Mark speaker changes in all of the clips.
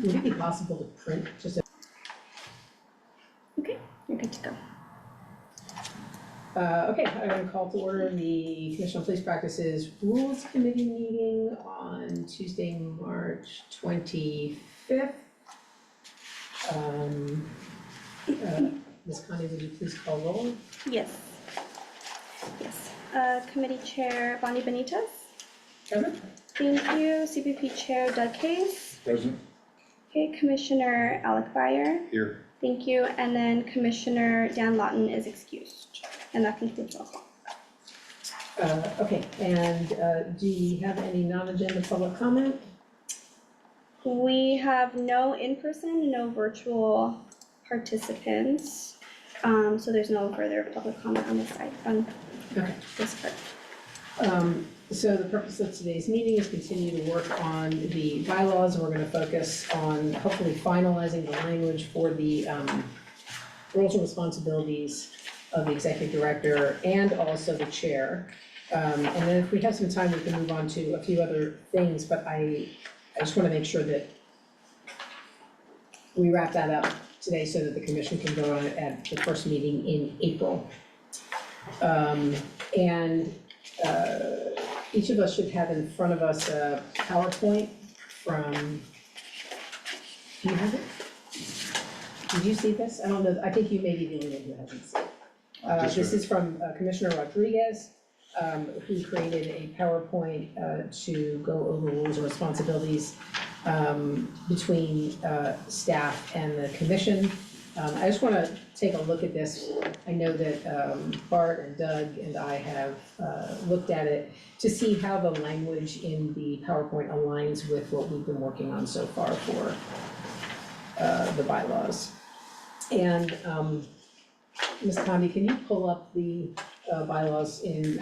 Speaker 1: Would it be possible to print just a?
Speaker 2: Okay, you're good to go.
Speaker 1: Okay, I'm going to call to order the Commission on Police Practices Rules Committee meeting on Tuesday, March 25th. Ms. Connie, would you please call roll?
Speaker 2: Yes. Committee Chair Bonnie Benitez.
Speaker 1: Present?
Speaker 2: Thank you. CPP Chair Doug Case.
Speaker 3: Present.
Speaker 2: Okay, Commissioner Alec Byer.
Speaker 3: Here.
Speaker 2: Thank you. And then Commissioner Dan Lawton is excused. And that concludes roll call.
Speaker 1: Okay, and do we have any non-agenda public comment?
Speaker 2: We have no in-person, no virtual participants. So there's no further public comment on this side, on
Speaker 1: Okay.
Speaker 2: this part.
Speaker 1: So the purpose of today's meeting is continue to work on the bylaws. We're going to focus on hopefully finalizing the language for the roles and responsibilities of the executive director and also the chair. And then if we have some time, we can move on to a few other things, but I just want to make sure that we wrap that up today so that the commission can vote on it at the first meeting in April. Each of us should have in front of us a PowerPoint from, do you have it? Did you see this? I don't know, I think you may be the only one who hasn't seen it. This is from Commissioner Rodriguez, who created a PowerPoint to go over rules and responsibilities between staff and the commission. I just want to take a look at this. I know that Bart and Doug and I have looked at it to see how the language in the PowerPoint aligns with what we've been working on so far for the bylaws. And Ms. Conde, can you pull up the bylaws in,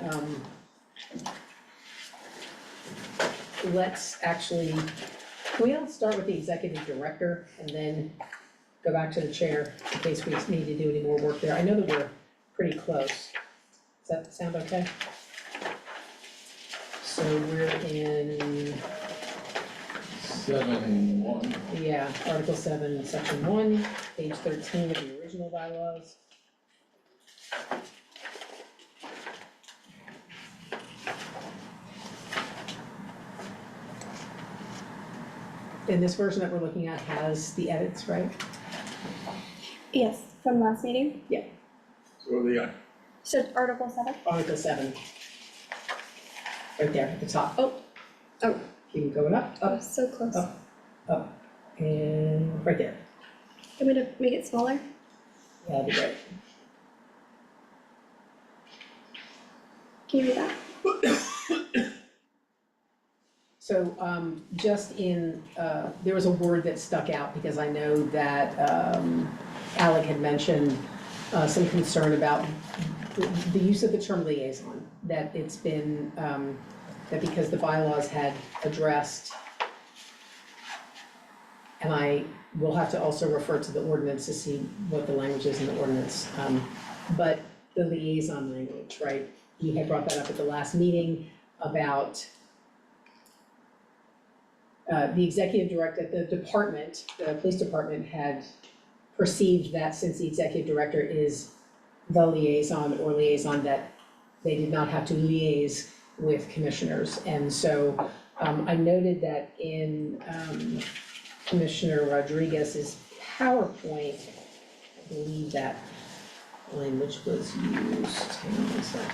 Speaker 1: let's actually, can we all start with the executive director and then go back to the chair in case we need to do any more work there? I know that we're pretty close. Does that sound okay? So we're in,
Speaker 3: 7-1.
Speaker 1: yeah, Article 7, Section 1, page 13 of the original bylaws. And this version that we're looking at has the edits, right?
Speaker 2: Yes, from last meeting.
Speaker 3: So are the,
Speaker 2: So Article 7.
Speaker 1: Article 7. Right there at the top.
Speaker 2: Oh,
Speaker 1: Keep going up, up,
Speaker 2: so close.
Speaker 1: up, and right there.
Speaker 2: Want me to make it smaller?
Speaker 1: Yeah, that'd be great.
Speaker 2: Can you read that?
Speaker 1: So just in, there was a word that stuck out because I know that Alec had mentioned some concern about the use of the term liaison, that it's been, that because the bylaws had addressed, and I will have to also refer to the ordinance to see what the language is in the ordinance, but the liaison language, right? You had brought that up at the last meeting about the executive director, the department, the police department had perceived that since the executive director is the liaison or liaison, that they did not have to liaise with commissioners. And so I noted that in Commissioner Rodriguez's PowerPoint, I believe that language was used. Hang on one sec.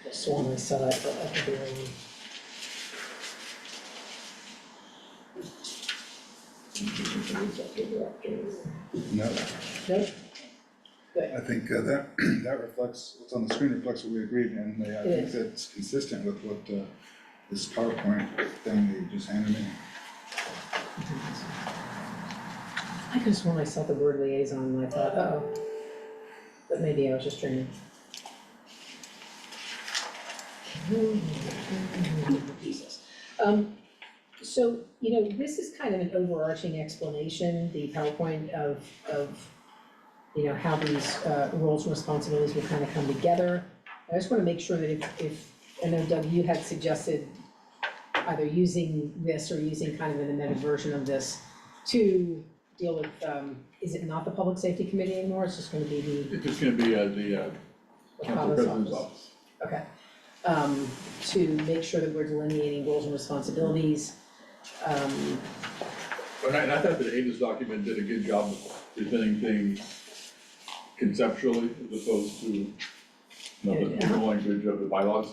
Speaker 1: I sworn I saw it, but I could be wrong.
Speaker 3: no,
Speaker 1: Nope. Good.
Speaker 3: I think that reflects, what's on the screen reflects what we agreed, and I think
Speaker 1: is.
Speaker 3: that's consistent with what this PowerPoint thing that you just handed me.
Speaker 1: I could have sworn I saw the word liaison and I thought, uh-oh. But maybe I was just dreaming. Jesus. So, you know, this is kind of an overarching explanation, the PowerPoint of you know, how these roles and responsibilities will kind of come together. I just wanna make sure that if, I know Doug, you had suggested either using this or using kind of an amended version of this to deal with, is it not the Public Safety Committee anymore, it's just gonna be
Speaker 4: It's just gonna be the
Speaker 1: the
Speaker 4: council
Speaker 1: Congress
Speaker 4: president's
Speaker 1: office?
Speaker 4: office.
Speaker 1: Okay, to make sure that we're delineating roles and responsibilities.
Speaker 4: And I thought that Ada's document did a good job of presenting things conceptually as opposed to, you know, the legal language of the bylaws.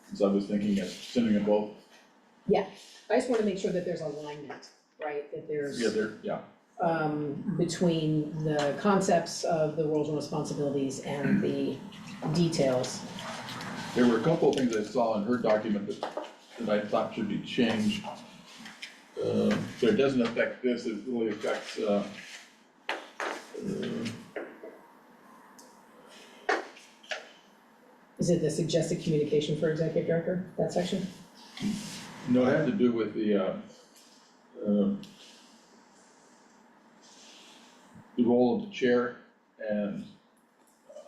Speaker 4: And so I was thinking of sending them both.
Speaker 1: I just wanna make sure that there's alignment, right, that there's.
Speaker 4: Yeah,
Speaker 1: Between the concepts of the roles and responsibilities and the details.
Speaker 4: there were a couple of things I saw in her document that I thought should be changed. So it doesn't affect this, it really affects,
Speaker 1: Is it the suggested communication for executive director, that section?
Speaker 4: no, it had to do with the role of the chair and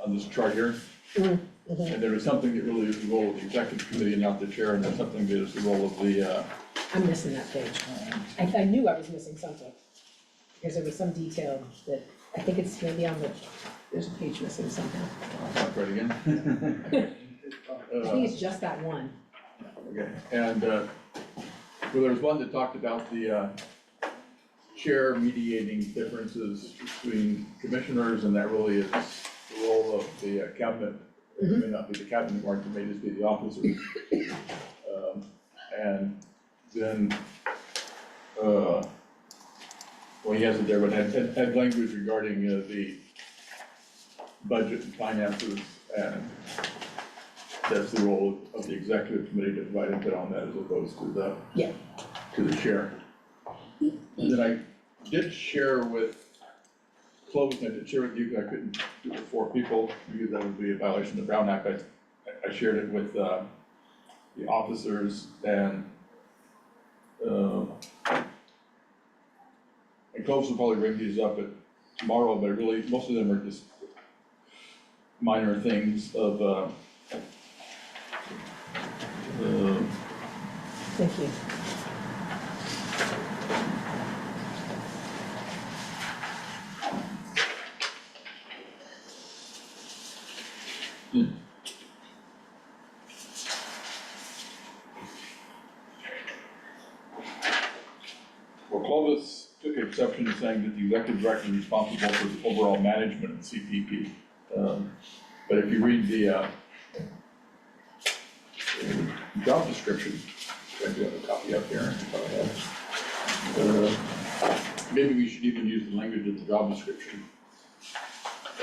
Speaker 4: on this chart here. And there was something that really is the role of the executive committee and not the chair, and there's something that is the role of the,
Speaker 1: I'm missing that page. I knew I was missing something, because there was some detail that, I think it's maybe on the, there's a page missing somehow.
Speaker 4: I'll try it again.
Speaker 1: I think it's just that one.
Speaker 4: Okay, and, well, there was one that talked about the, chair mediating differences between commissioners, and that really is the role of the cabinet. It may not be the cabinet mark, it may just be the officers. And then, well, he has it there, but had language regarding, the budget and finances, and that's the role of the executive committee to provide input on that as opposed to the,
Speaker 1: Yeah.
Speaker 4: to the chair. And then I did share with Clovis, and I did share with you, because I couldn't do it with 4 people, because that would be a violation of the Brown Act. I shared it with, the officers and Clovis will probably bring these up tomorrow, but really, most of them are just minor things of,
Speaker 1: Thank you.
Speaker 4: well, Clovis took exception to saying that the executive director is responsible for the overall management of CPP. But if you read the job description, I do have a copy up here. Maybe we should even use the language of the job description.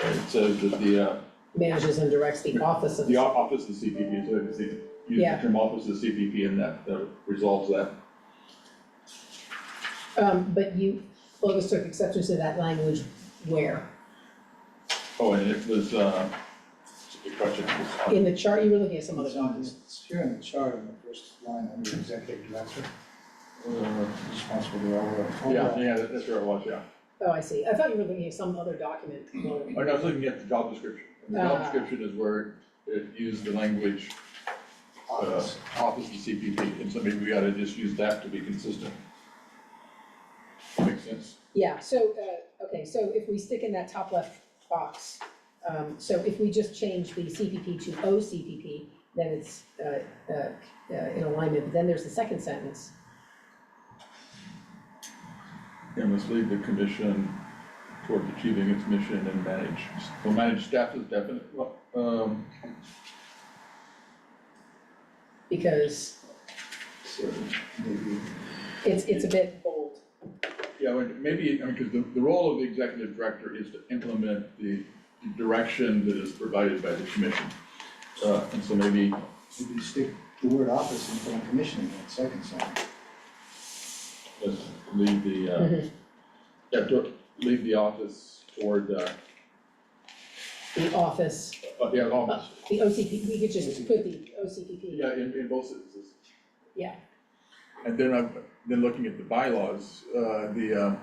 Speaker 4: It says that the
Speaker 1: Manages and directs the office of.
Speaker 4: office of CPP, so if you use
Speaker 1: Yeah.
Speaker 4: the term office of CPP, and that resolves that.
Speaker 1: But Clovis took exception to that language where?
Speaker 4: Oh, and it was, it's a good question.
Speaker 1: In the chart, you were looking at some other
Speaker 3: It's on
Speaker 1: document.
Speaker 3: this, it's here in the chart on the first line under executive director, responsible for all the.
Speaker 4: Yeah, that's where it was, yeah.
Speaker 1: Oh, I see. I thought you were looking at some other document.
Speaker 4: I was looking at the job description. And the job
Speaker 1: Ah.
Speaker 4: description is where it used the language,
Speaker 3: Office.
Speaker 4: office of CPP, and so maybe we ought to just use that to be consistent. Makes sense?
Speaker 1: Yeah, so, okay, so if we stick in that top left box, so if we just change the CPP to OCPP, then it's, in alignment, but then there's the second sentence.
Speaker 4: And must lead the commission toward achieving its mission and manage staff is definite,
Speaker 1: Because
Speaker 3: So maybe,
Speaker 1: it's a bit bold.
Speaker 4: yeah, maybe, because the role of the executive director is to implement the direction that is provided by the commission. And so maybe,
Speaker 3: stick the word office in front of commission in that second sentence.
Speaker 4: let's lead the, lead the office toward,
Speaker 1: The office,
Speaker 4: office,
Speaker 1: the OCP, we could just put the OCPP.
Speaker 4: yeah, in both sentences.
Speaker 1: Yeah.
Speaker 4: And then then looking at the bylaws, the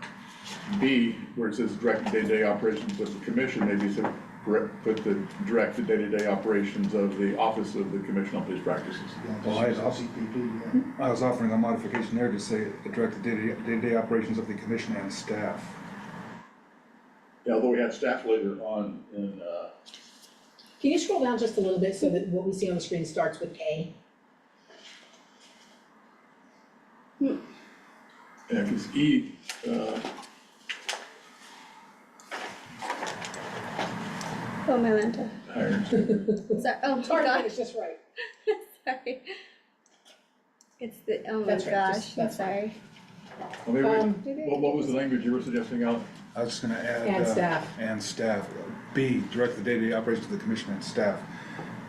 Speaker 4: B, where it says direct day-to-day operations of the commission, maybe some, put the direct the day-to-day operations of the Office of the Commission on Police Practices.
Speaker 3: Yeah, just use CPP, yeah.
Speaker 5: I was offering a modification there to say, direct the day-to-day operations of the commission and staff.
Speaker 4: Yeah, although we have staff later on in,
Speaker 1: Can you scroll down just a little bit so that what we see on the screen starts with A?
Speaker 4: yeah, because E,
Speaker 2: Oh, my Lanta.
Speaker 4: hired.
Speaker 2: Sorry, oh my
Speaker 1: It's hard to get
Speaker 2: gosh,
Speaker 1: it just right.
Speaker 2: sorry. It's the, oh my
Speaker 1: That's right,
Speaker 2: gosh,
Speaker 1: just-
Speaker 2: I'm
Speaker 1: that's fine.
Speaker 2: sorry.
Speaker 4: Well, maybe,
Speaker 1: Um,
Speaker 4: what was the language you were suggesting, Al?
Speaker 5: I was just gonna add.
Speaker 1: And staff.
Speaker 5: And staff. B, direct the day-to-day operations of the commission and staff.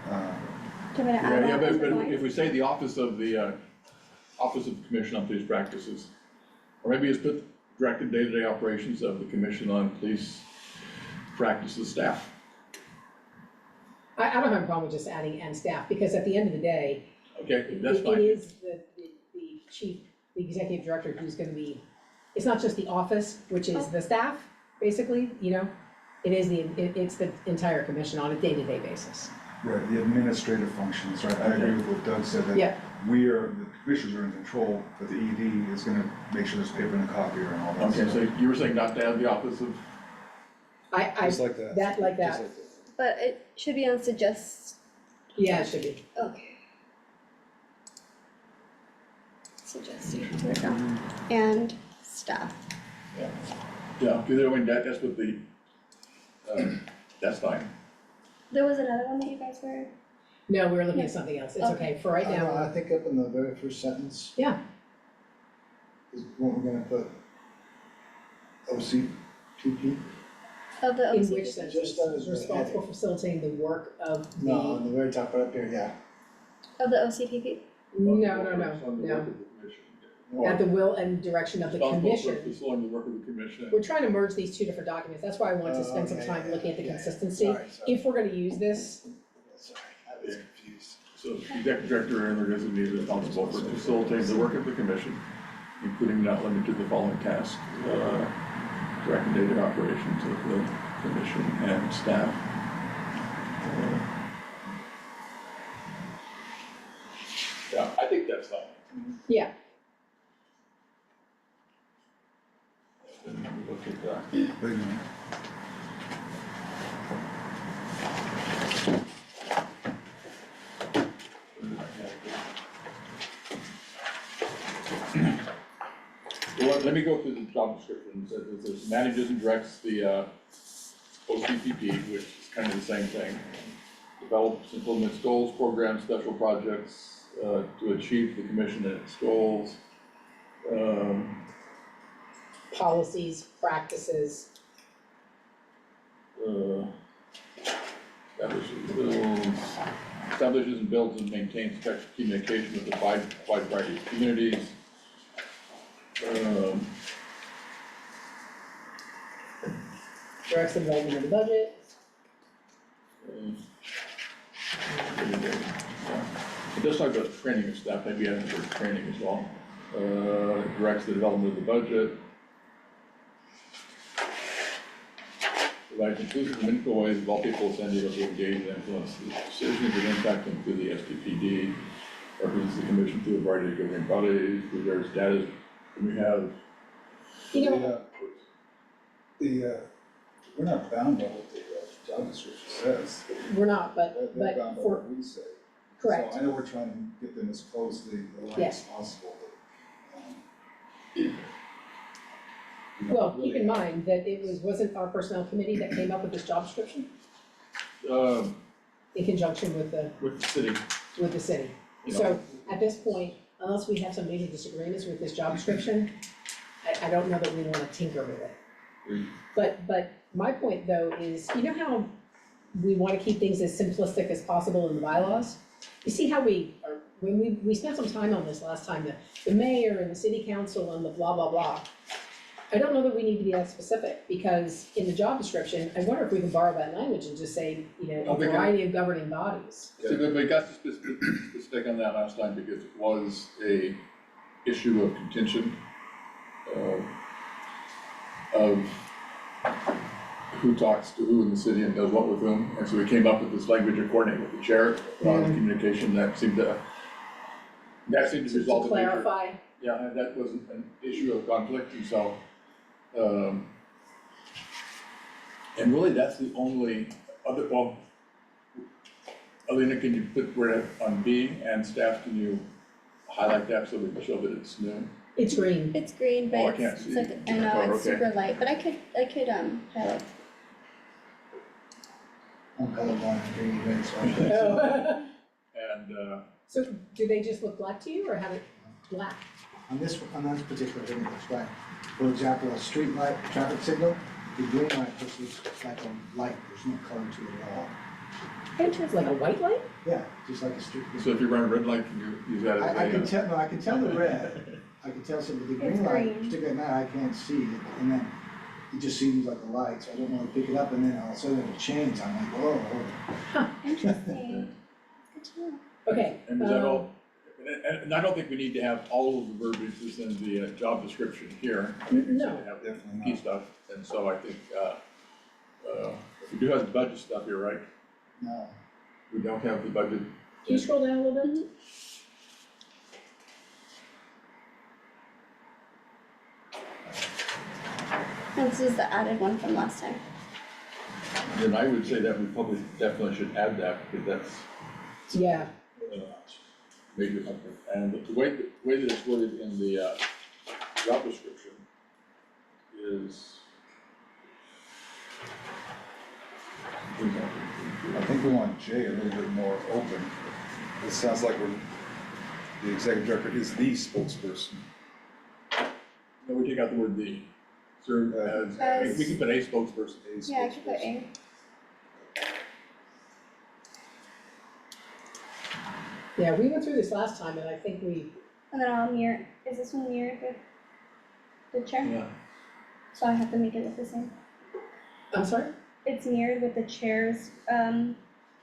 Speaker 2: Do you want me to add
Speaker 4: Yeah,
Speaker 2: that as a
Speaker 4: but
Speaker 2: point?
Speaker 4: if we say the Office of the Commission on Police Practices, or maybe it's put directed day-to-day operations of the Commission on Police Practices staff.
Speaker 1: I don't have a problem with just adding and staff, because at the end of the day,
Speaker 4: Okay, that's
Speaker 1: it
Speaker 4: fine.
Speaker 1: is the chief, the executive director who's gonna be, it's not just the office, which is the staff, basically, you know? It is it's the entire commission on a day-to-day basis.
Speaker 5: Right, the administrative functions, right? I agree with what Doug said, that
Speaker 1: Yeah.
Speaker 5: the commissioners are in control, but the ED is gonna make sure there's paper and a copier and all that
Speaker 4: Okay,
Speaker 5: stuff.
Speaker 4: so you were saying not to add the Office of,
Speaker 5: Just like that.
Speaker 1: that like that.
Speaker 5: Just like
Speaker 2: But it should be on suggest,
Speaker 1: Yeah, it should be.
Speaker 2: okay. Suggested, there we go. And staff.
Speaker 4: yeah, because I mean, that's what the, that's fine.
Speaker 2: There was another one that you guys were,
Speaker 1: No, we were looking at something else. It's okay, for right
Speaker 3: I don't know, I
Speaker 1: now.
Speaker 3: think up in the very first sentence,
Speaker 1: Yeah,
Speaker 3: is what we're gonna put OCPP?
Speaker 2: of the
Speaker 1: in
Speaker 2: OCP.
Speaker 1: which sense,
Speaker 3: Just as the
Speaker 1: responsible for facilitating the work of the.
Speaker 3: No, on the very top, right up here, yeah.
Speaker 2: Of the OCPP?
Speaker 1: No,
Speaker 4: It's on the work of the commission.
Speaker 1: At the will and direction of the
Speaker 4: Responsible for
Speaker 1: commission.
Speaker 4: facilitating the work of the commission.
Speaker 1: We're trying to merge these two different documents. That's why I want to spend some
Speaker 3: Okay,
Speaker 1: time
Speaker 3: yeah,
Speaker 1: looking at the
Speaker 3: yeah,
Speaker 1: consistency.
Speaker 3: sorry.
Speaker 1: If we're gonna use this,
Speaker 3: Sorry, I was confused.
Speaker 4: So executive director and the designee responsible for facilitating the work of the commission, including not limited to the following tasks, directing day-to-day operations of the commission and staff. Yeah, I think that's fine.
Speaker 1: yeah,
Speaker 4: Then we look at that.
Speaker 5: Wait a minute.
Speaker 4: Well, let me go through the job description. It says manages and directs the OCPP, which is kind of the same thing. Develops, implements goals, programs, special projects to achieve the commission and its goals.
Speaker 1: policies, practices,
Speaker 4: Establishes and builds and maintains effective communication with a wide variety of communities.
Speaker 1: directs the development of the budget.
Speaker 4: It does talk about training of staff, maybe add the word training as well. Directs the development of the budget. Provides inclusive and meaningful ways of all people attending to engage and influence the decisions that impact them through the SPPD. Represents the commission through a variety of governing bodies, prepares data, and we have.
Speaker 1: You know,
Speaker 5: We're not bound by what the job description says.
Speaker 1: we're not,
Speaker 5: They're
Speaker 1: but
Speaker 5: bound by
Speaker 1: for,
Speaker 5: what we say.
Speaker 1: correct.
Speaker 5: So I know we're trying to get them as closely aligned as
Speaker 1: Yes.
Speaker 5: possible, but,
Speaker 1: Well, keep in mind that it wasn't our personnel committee that came up with this job description in conjunction with
Speaker 4: With the city,
Speaker 1: the city.
Speaker 4: you know.
Speaker 1: So at this point, unless we have some major disagreements with this job description, I don't know that we wanna tinker with it.
Speaker 4: we-
Speaker 1: But my point though is, you know how we wanna keep things as simplistic as possible in the bylaws? You see how when we spent some time on this last time, the mayor and the city council and the blah, blah, blah. I don't know that we need to be that specific, because in the job description, I wonder if we can borrow that language and just say, a
Speaker 4: we can.
Speaker 1: variety of governing bodies.
Speaker 4: So we got specific on that last time because it was a issue of contention of who talks to who in the city and does what with whom, and so we came up with this language to coordinate with the chair on the communication that seemed to resolve
Speaker 1: To
Speaker 4: the major.
Speaker 1: clarify,
Speaker 4: Yeah, and that wasn't an issue of conflict, and so, and really, that's the only other, well, Alina, can you put where on B, and staff, can you highlight that so we can show that it's new?
Speaker 1: it's green.
Speaker 2: It's green,
Speaker 4: Oh, I
Speaker 2: but
Speaker 4: can't
Speaker 2: it's
Speaker 4: see.
Speaker 2: like, I know,
Speaker 4: Oh,
Speaker 2: it's
Speaker 4: okay.
Speaker 2: super light, but I could highlight.
Speaker 3: I'm colorblind, green, red, so.
Speaker 1: Oh.
Speaker 4: And,
Speaker 1: So do they just look black to you or have it black?
Speaker 3: On this particular thing, it looks black. For example, a street light, traffic signal, the green light just looks like a light, there's no color to it at all.
Speaker 1: It's like a white light?
Speaker 3: Yeah, just like a street.
Speaker 4: so if you're running red light, can you use that as a?
Speaker 3: I can tell, no, I can tell the red, I can tell some of the
Speaker 2: It's
Speaker 3: green light,
Speaker 2: green.
Speaker 3: particularly at night, I can't see it, and then it just seems like a light, so I don't wanna pick it up, and then all of a sudden it'll change, I'm like, whoa.
Speaker 2: Interesting. Good to know.
Speaker 1: Okay.
Speaker 4: And is that all? And I don't think we need to have all of the verbiage that's in the job description here. I think we
Speaker 1: No.
Speaker 4: should have
Speaker 5: Definitely
Speaker 4: key
Speaker 5: not.
Speaker 4: stuff, and so I think, we do have the budget stuff here, right?
Speaker 3: No,
Speaker 4: We don't have the budget.
Speaker 1: Can you scroll down a little bit?
Speaker 2: And this is the added one from last time.
Speaker 4: Then I would say that we probably definitely should add that, because that's
Speaker 1: Yeah,
Speaker 4: major something. And the way that it's worded in the job description is.
Speaker 5: I think we want J a little bit more open. It sounds like the executive director is the spokesperson.
Speaker 4: No, we take out the word the, serve as, we can put a spokesperson.
Speaker 5: A
Speaker 2: Yeah, I could put
Speaker 5: spokesperson.
Speaker 2: A.
Speaker 1: yeah, we went through this last time and I think we,
Speaker 2: And then I'll mirror, is this one mirrored with the chair?
Speaker 4: Yeah.
Speaker 2: So I have to make it look the same.
Speaker 1: I'm sorry?
Speaker 2: It's mirrored with the chair's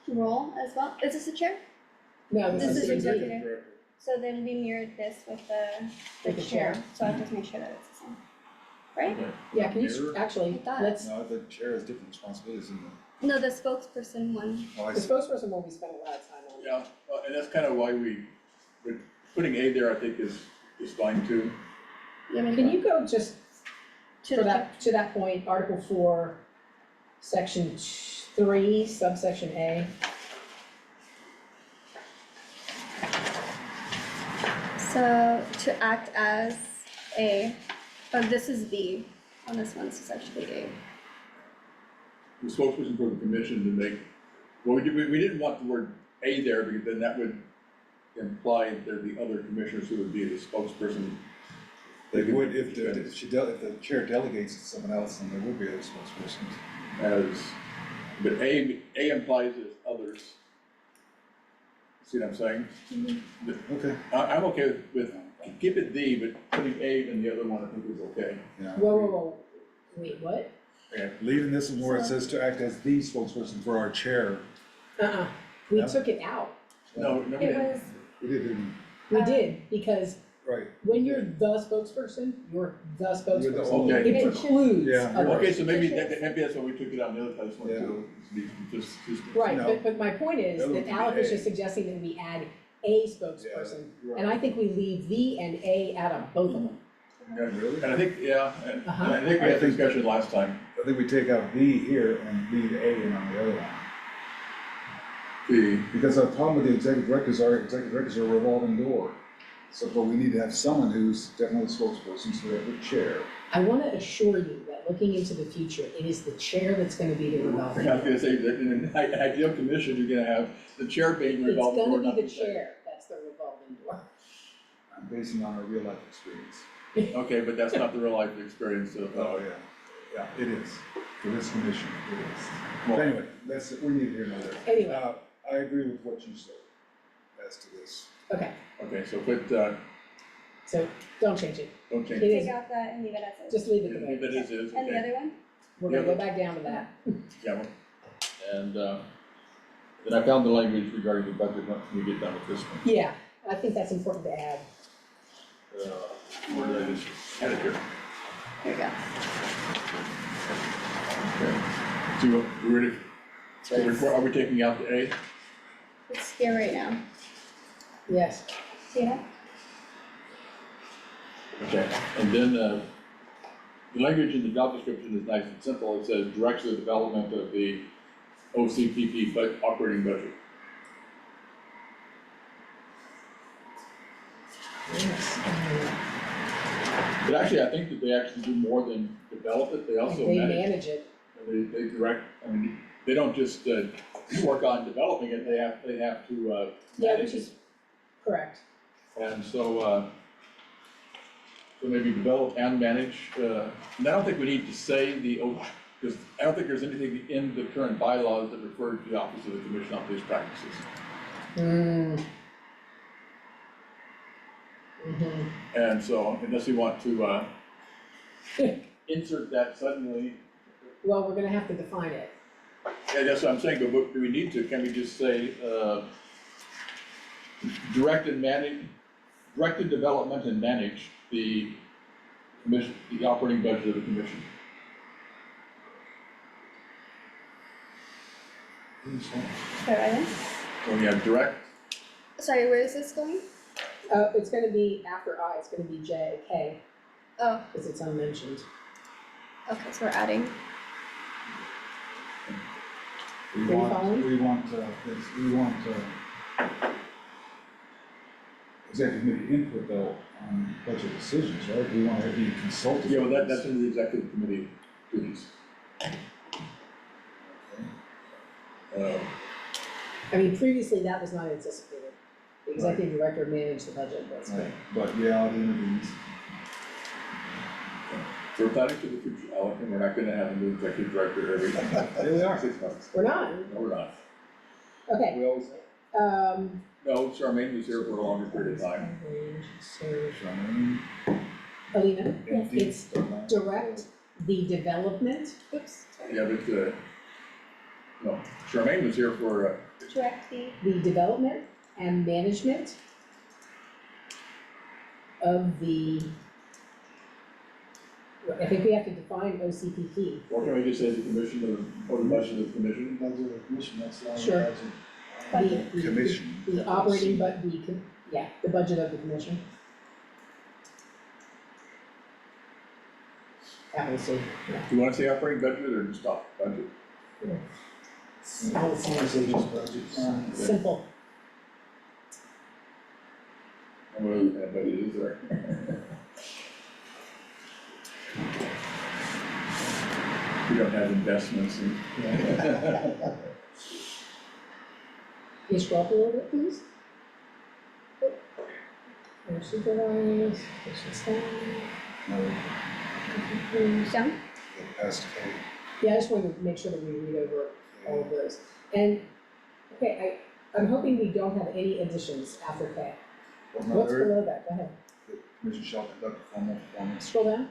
Speaker 2: role as well. Is this a chair?
Speaker 1: No,
Speaker 2: This
Speaker 1: this
Speaker 2: is
Speaker 1: is
Speaker 2: executive.
Speaker 1: executive.
Speaker 2: So then we mirrored this with the
Speaker 1: With the
Speaker 2: chair,
Speaker 1: chair.
Speaker 2: so I have to make sure that it's the same. Right?
Speaker 4: Okay.
Speaker 1: Yeah, can you,
Speaker 5: Mirror?
Speaker 1: actually,
Speaker 2: Like that.
Speaker 1: let's,
Speaker 5: No, the chair has different responsibilities in
Speaker 2: No, the spokesperson one.
Speaker 5: the, oh, I
Speaker 1: the
Speaker 5: see.
Speaker 1: spokesperson one we spent a lot of time on.
Speaker 4: Yeah, and that's kind of why but putting a there, I think is fine too.
Speaker 2: You want me to
Speaker 1: Can
Speaker 2: go
Speaker 1: you go just
Speaker 2: to
Speaker 1: for
Speaker 2: the
Speaker 1: that, to that point, Article 4, Section 3, subsection A?
Speaker 2: So to act as a, oh, this is B, on this one, so it's actually A.
Speaker 4: The spokesperson for the commission to make, well, we didn't want the word a there, because then that would imply that there'd be other commissioners who would be the spokesperson.
Speaker 5: They would, if the chair delegates it to someone else, then there would be a spokesperson.
Speaker 4: As, but A implies there's others. See what I'm saying?
Speaker 5: Okay.
Speaker 4: I'm okay with, keep it the, but putting A in the other one, I think is okay.
Speaker 5: Yeah.
Speaker 1: Whoa, wait, what?
Speaker 4: Okay.
Speaker 5: Leaving this one where it says to act as the spokesperson for our chair.
Speaker 1: We
Speaker 5: No?
Speaker 1: took it out.
Speaker 4: No, we
Speaker 2: It
Speaker 4: didn't.
Speaker 2: was,
Speaker 5: We didn't,
Speaker 1: We did, because
Speaker 5: right.
Speaker 1: when you're the spokesperson, you're the
Speaker 5: You're the
Speaker 1: spokesperson.
Speaker 5: only-
Speaker 4: Okay.
Speaker 1: It includes
Speaker 5: Yeah, you're
Speaker 1: others.
Speaker 4: Okay, so maybe that's why we took it out, the other time, just wanted
Speaker 5: Yeah.
Speaker 4: to, just.
Speaker 1: Right,
Speaker 5: No.
Speaker 1: but my point is
Speaker 5: That would
Speaker 1: that
Speaker 5: be
Speaker 1: Alec is
Speaker 5: A.
Speaker 1: just suggesting that we add a spokesperson.
Speaker 5: you're
Speaker 1: And I think we leave the and a out of both of them.
Speaker 4: Yeah,
Speaker 5: Really?
Speaker 4: and I think, yeah, and
Speaker 1: Uh-huh.
Speaker 4: I think we had discussion last time.
Speaker 5: I think we take out the here and leave A in on the other one. Because the problem with the executive directors are a revolving door. So, but we need to have someone who's definitely spokesperson, so we have the chair.
Speaker 1: I wanna assure you that looking into the future, it is the chair that's gonna be the
Speaker 4: I was
Speaker 1: revolving door.
Speaker 4: gonna say that in an ideal commission, you're gonna have the chair being
Speaker 1: It's
Speaker 4: revolving door,
Speaker 1: gonna
Speaker 4: not
Speaker 1: be
Speaker 4: the
Speaker 1: the chair that's the revolving door.
Speaker 5: I'm basing on our real life experience.
Speaker 4: Okay, but that's not the real life experience of,
Speaker 5: Oh, yeah. Yeah, it is. For this commission, it is.
Speaker 4: Well-
Speaker 5: But anyway, we need to hear another.
Speaker 1: Anyway.
Speaker 5: I agree with what you said as to this.
Speaker 1: Okay,
Speaker 4: okay, so put,
Speaker 1: so don't change it,
Speaker 4: don't change
Speaker 1: It
Speaker 4: it.
Speaker 1: is-
Speaker 2: take out that and leave it as is.
Speaker 1: just leave it the way
Speaker 4: Leave
Speaker 1: it
Speaker 4: it
Speaker 1: is.
Speaker 4: as is,
Speaker 2: And the
Speaker 4: okay.
Speaker 2: other one?
Speaker 1: We're gonna
Speaker 4: Yeah,
Speaker 1: go back down to that.
Speaker 4: Yeah, well, and, then I found the language regarding the budget, when we get done with this one.
Speaker 1: Yeah, I think that's important to add.
Speaker 4: Where did I just add it here?
Speaker 2: Here we go.
Speaker 4: Okay, so we're ready, are we taking out the A?
Speaker 2: It's here right now.
Speaker 1: Yes,
Speaker 2: See that?
Speaker 4: Okay, and then, the language in the job description is nice and simple, it says directs the development of the OCPP operating budget.
Speaker 1: yes.
Speaker 4: But actually, I think that they actually do more than develop it, they also
Speaker 1: They
Speaker 4: manage.
Speaker 1: manage it,
Speaker 4: They direct, I mean, they don't just, work on developing it, they have to,
Speaker 1: yeah,
Speaker 4: manage
Speaker 1: which
Speaker 4: it.
Speaker 1: is correct.
Speaker 4: And so maybe develop and manage, and I don't think we need to say because I don't think there's anything in the current bylaws that refer to the Office of the Commission on Police Practices.
Speaker 1: Mm. Mhm.
Speaker 4: And so unless we want to, insert that suddenly,
Speaker 1: Well, we're gonna have to define it.
Speaker 4: yeah, that's what I'm saying, but do we need to, can we just say, direct and development and manage the commission, the operating budget of the commission?
Speaker 2: Sorry, Ivan?
Speaker 4: So we have direct,
Speaker 2: Sorry, where is this going?
Speaker 1: It's gonna be after I, it's gonna be J, K,
Speaker 2: Oh,
Speaker 1: because it's unmentioned.
Speaker 2: okay, so we're adding.
Speaker 5: We
Speaker 1: Are you following?
Speaker 5: we want, executive committee input though on budget decisions, right? We want to be consulted.
Speaker 4: yeah, well, that's in the executive committee duties.
Speaker 1: I mean, previously, that was not anticipated. The executive director managed the budget, that's
Speaker 5: Right,
Speaker 1: right.
Speaker 5: but reality intervenes.
Speaker 4: So we're planning for the future, Alec, and we're not gonna have a new executive director every
Speaker 5: Here we are.
Speaker 4: 6 months.
Speaker 1: We're not,
Speaker 4: No, we're not.
Speaker 1: okay,
Speaker 5: We always
Speaker 4: No, Charmaine was here for a longer period of time.
Speaker 1: So,
Speaker 5: Charmaine,
Speaker 1: Alina,
Speaker 5: Anthony,
Speaker 1: it's direct the development,
Speaker 2: Oops, sorry.
Speaker 4: Yeah, but, no, Charmaine was here for,
Speaker 2: Direct
Speaker 1: the development and management of the, I think we have to define OCPP.
Speaker 4: or can we just say the commission or the budget of the commission?
Speaker 3: Budget of the commission, that's the only
Speaker 1: Sure.
Speaker 3: budget.
Speaker 1: The-
Speaker 5: commission.
Speaker 1: The operating, the budget of the commission. Capital C, yeah.
Speaker 4: Do you wanna say operating budget or just stop budget?
Speaker 3: I would say just budget.
Speaker 1: Simple.
Speaker 4: I don't know what that budget is there. We don't have investments and.
Speaker 1: Can you scroll up a little bit, please? Or supervise, patient staff.
Speaker 2: Done?
Speaker 5: Past K.
Speaker 1: Yeah, I just wanted to make sure that we read over all of those. And, okay, I'm hoping we don't have any additions after K.
Speaker 5: Well, no,
Speaker 1: What's
Speaker 5: there,
Speaker 1: below that? Go ahead.
Speaker 5: the commission shall conduct a formal performance.
Speaker 1: Scroll down.